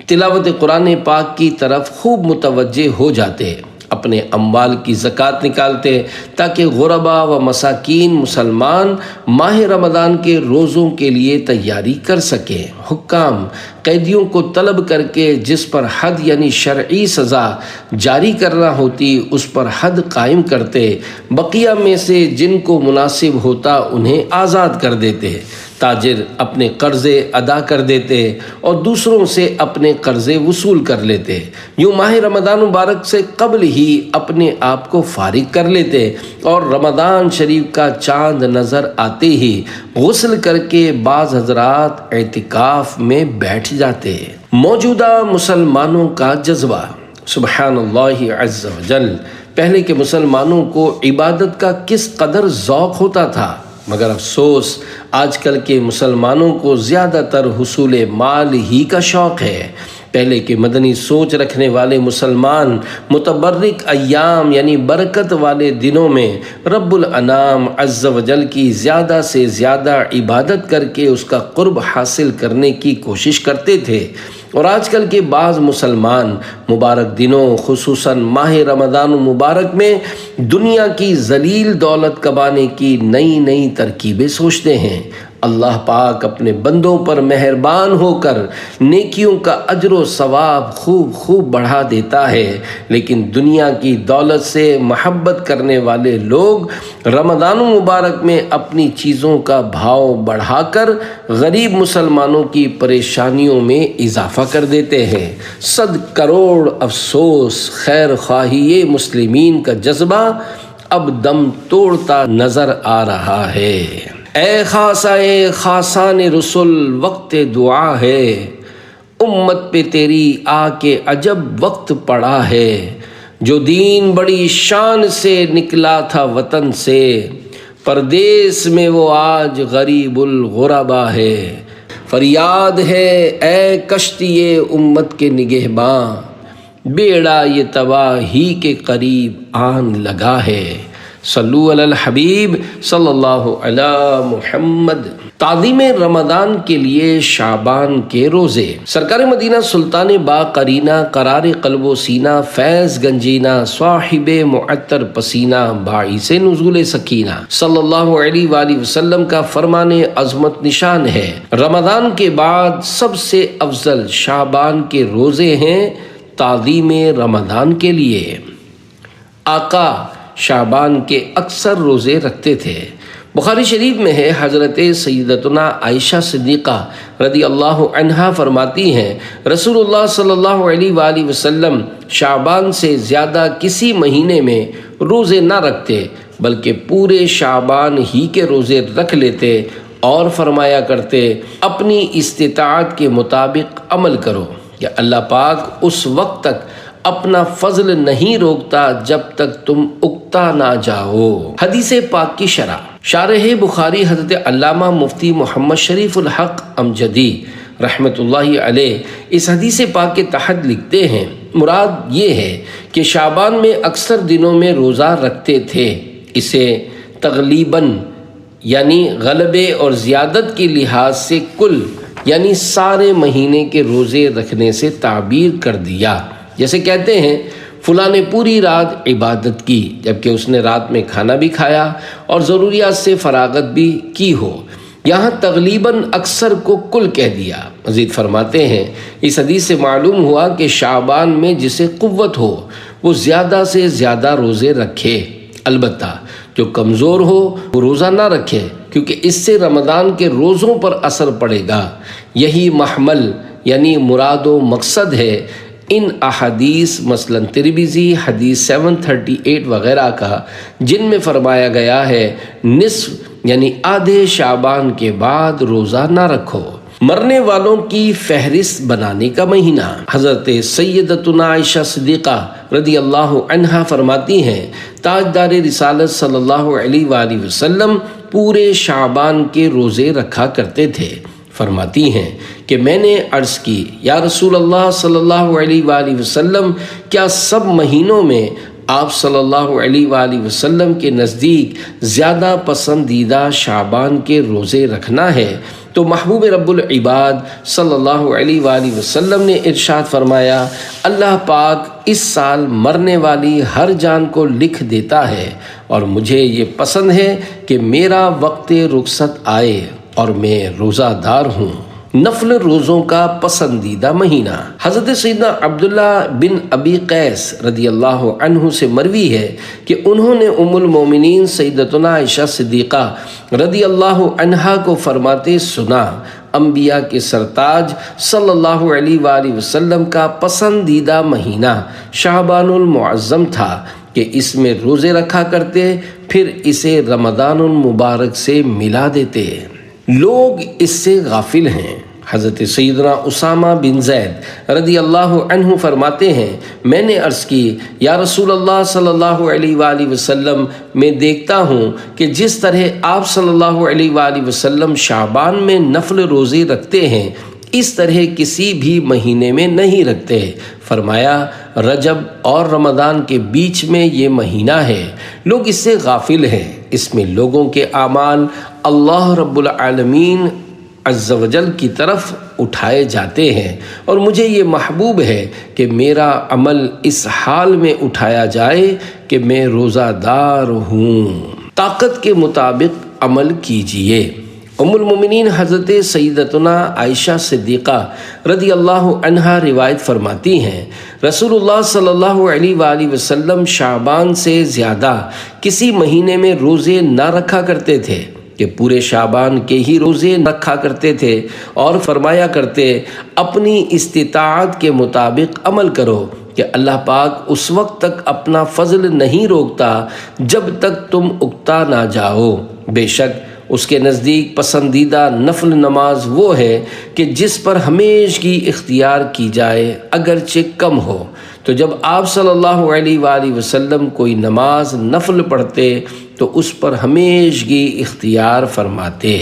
تلاوت قرآن پاک کی طرف خوب متوجہ ہو جاتے، اپنے اموال کی زکوٰۃ نکالتے تاکہ غربا و مساکین مسلمان ماہ رمضان کے روزوں کے لیے تیاری کر سکیں۔ حکام قیدیوں کو طلب کر کے جس پر حد یعنی شرعی سزا جاری کرنا ہوتی اس پر حد قائم کرتے، بقیہ میں سے جن کو مناسب ہوتا انہیں آزاد کر دیتے، تاجر اپنے قرضے ادا کر دیتے اور دوسروں سے اپنے قرضے وصول کر لیتے، یوں ماہ رمضان مبارک سے قبل ہی اپنے آپ کو فارغ کر لیتے، اور رمضان شریف کا چاند نظر آتے ہی غسل کر کے بعض حضرات اعتکاف میں بیٹھ جاتے۔ موجودہ مسلمانوں کا جذبہ، سبحان اللہ عز و جل، پہلے کے مسلمانوں کو عبادت کا کس قدر ذوق ہوتا تھا، مگر افسوس آج کل کے مسلمانوں کو زیادہ تر حصول مال ہی کا شوق ہے۔ پہلے کے مدنی سوچ رکھنے والے مسلمان متبرک ایام یعنی برکت والے دنوں میں رب الانام عز و جل کی زیادہ سے زیادہ عبادت کر کے اس کا قرب حاصل کرنے کی کوشش کرتے تھے، اور آج کل کے بعض مسلمان مبارک دنوں خصوصاً ماہ رمضان مبارک میں دنیا کی ذلیل دولت کمانے کی نئی نئی ترکیبیں سوچتے ہیں۔ اللہ پاک اپنے بندوں پر مہربان ہو کر نیکیوں کا اجر و ثواب خوب بڑھا دیتا ہے، لیکن دنیا کی دولت سے محبت کرنے والے لوگ رمضان مبارک میں اپنی چیزوں کا بھاؤ بڑھا کر غریب مسلمانوں کی پریشانیوں میں اضافہ کر دیتے ہیں۔ 100 کروڑ افسوس خیر خواہی مسلمین کا جذبہ اب دم توڑتا نظر آ رہا ہے۔ اے خاصائے خاصان رسول وقت دعا ہے، امت پہ تیری آ کے عجب وقت پڑا ہے، جو دین بڑی شان سے نکلا تھا وطن سے، پردیس میں وہ آج غریب الغربا ہے۔ فریاد ہے اے کشتی امت کے نگہباں، بیڑا یہ تباہی کے قریب آن لگا ہے۔ صلو علی الحبیب صلی اللہ علی محمد۔ تعظیم رمضان کے لیے شعبان کے روزے۔ سرکار مدینہ سلطان با قرینہ قرار قلب و سینہ فیض گنجینہ صاحب معطر پسینہ باعث نزول سکینہ صلی اللہ علیہ وآلہ وسلم کا فرمان عظمت نشان ہے، رمضان کے بعد سب سے افضل شعبان کے روزے ہیں تعظیم رمضان کے لیے۔ آقا شعبان کے اکثر روزے رکھتے تھے۔ بخاری شریف میں ہے حضرت سیدتنا عائشہ صدیقہ رضی اللہ عنہا فرماتی ہیں رسول اللہ صلی اللہ علیہ وآلہ وسلم شعبان سے زیادہ کسی مہینے میں روزے نہ رکھتے، بلکہ پورے شعبان ہی کے روزے رکھ لیتے اور فرمایا کرتے اپنی استطاعت کے مطابق عمل کرو، یا اللہ پاک اس وقت تک اپنا فضل نہیں روکتا جب تک تم اکتا نہ جاؤ۔ حدیث پاک کی شرح۔ شارح بخاری حضرت علامہ مفتی محمد شریف الحق امجدی رحمۃ اللہ علیہ اس حدیث پاک کے تحت لکھتے ہیں مراد یہ ہے کہ شعبان میں اکثر دنوں میں روزہ رکھتے تھے، اسے تغلیباً یعنی غلبے اور زیادت کے لحاظ سے کل یعنی سارے مہینے کے روزے رکھنے سے تعبیر کر دیا۔ جیسے کہتے ہیں فلاں نے پوری رات عبادت کی جبکہ اس نے رات میں کھانا بھی کھایا اور ضروریات سے فراغت بھی کی ہو، یہاں تغلیباً اکثر کو کل کہہ دیا۔ مزید فرماتے ہیں اس حدیث سے معلوم ہوا کہ شعبان میں جسے قوت ہو وہ زیادہ سے زیادہ روزے رکھے، البتہ جو کمزور ہو وہ روزہ نہ رکھے، کیونکہ اس سے رمضان کے روزوں پر اثر پڑے گا۔ یہی محمل یعنی مراد و مقصد ہے ان احادیث مثلا ترمذی حدیث 738 وغیرہ کا، جن میں فرمایا گیا ہے نصف یعنی آدھے شعبان کے بعد روزہ نہ رکھو۔ مرنے والوں کی فہرست بنانے کا مہینہ۔ حضرت سیدتنا عائشہ صدیقہ رضی اللہ عنہا فرماتی ہیں تاجدار رسالت صلی اللہ علیہ وآلہ وسلم پورے شعبان کے روزے رکھا کرتے تھے۔ فرماتی ہیں کہ میں نے عرض کی یا رسول اللہ صلی اللہ علیہ وآلہ وسلم، کیا سب مہینوں میں آپ صلی اللہ علیہ وآلہ وسلم کے نزدیک زیادہ پسندیدہ شعبان کے روزے رکھنا ہے؟ تو محبوب رب العباد صلی اللہ علیہ وآلہ وسلم نے ارشاد فرمایا، اللہ پاک اس سال مرنے والی ہر جان کو لکھ دیتا ہے اور مجھے یہ پسند ہے کہ میرا وقت رخصت آئے اور میں روزہ دار ہوں۔ نفل روزوں کا پسندیدہ مہینہ۔ حضرت سیدنا عبداللہ بن ابی قیس رضی اللہ عنہ سے مروی ہے کہ انہوں نے ام المومنین سیدتنا عائشہ صدیقہ رضی اللہ عنہا کو فرماتے سنا، انبیاء کے سرتاج صلی اللہ علیہ وآلہ وسلم کا پسندیدہ مہینہ شعبان المعظم تھا کہ اس میں روزے رکھا کرتے، پھر اسے رمضان المبارک سے ملا دیتے۔ لوگ اس سے غافل ہیں۔ حضرت سیدنا اسامہ بن زید رضی اللہ عنہ فرماتے ہیں میں نے عرض کی یا رسول اللہ صلی اللہ علیہ وآلہ وسلم، میں دیکھتا ہوں کہ جس طرح آپ صلی اللہ علیہ وآلہ وسلم شعبان میں نفل روزے رکھتے ہیں اس طرح کسی بھی مہینے میں نہیں رکھتے۔ فرمایا رجب اور رمضان کے بیچ میں یہ مہینہ ہے، لوگ اس سے غافل ہیں۔ اس میں لوگوں کے اعمال اللہ رب العالمین عز و جل کی طرف اٹھائے جاتے ہیں، اور مجھے یہ محبوب ہے کہ میرا عمل اس حال میں اٹھایا جائے کہ میں روزہ دار ہوں۔ طاقت کے مطابق عمل کیجیے۔ ام المومنین حضرت سیدتنا عائشہ صدیقہ رضی اللہ عنہا روایت فرماتی ہیں رسول اللہ صلی اللہ علیہ وآلہ وسلم شعبان سے زیادہ کسی مہینے میں روزے نہ رکھا کرتے تھے کہ پورے شعبان کے ہی روزے رکھا کرتے تھے، اور فرمایا کرتے اپنی استطاعت کے مطابق عمل کرو کہ اللہ پاک اس وقت تک اپنا فضل نہیں روکتا جب تک تم اکتا نہ جاؤ۔ بے شک اس کے نزدیک پسندیدہ نفل نماز وہ ہے کہ جس پر ہمیشگی اختیار کی جائے اگرچہ کم ہو۔ تو جب آپ صلی اللہ علیہ وآلہ وسلم کوئی نماز نفل پڑھتے تو اس پر ہمیشگی اختیار فرماتے۔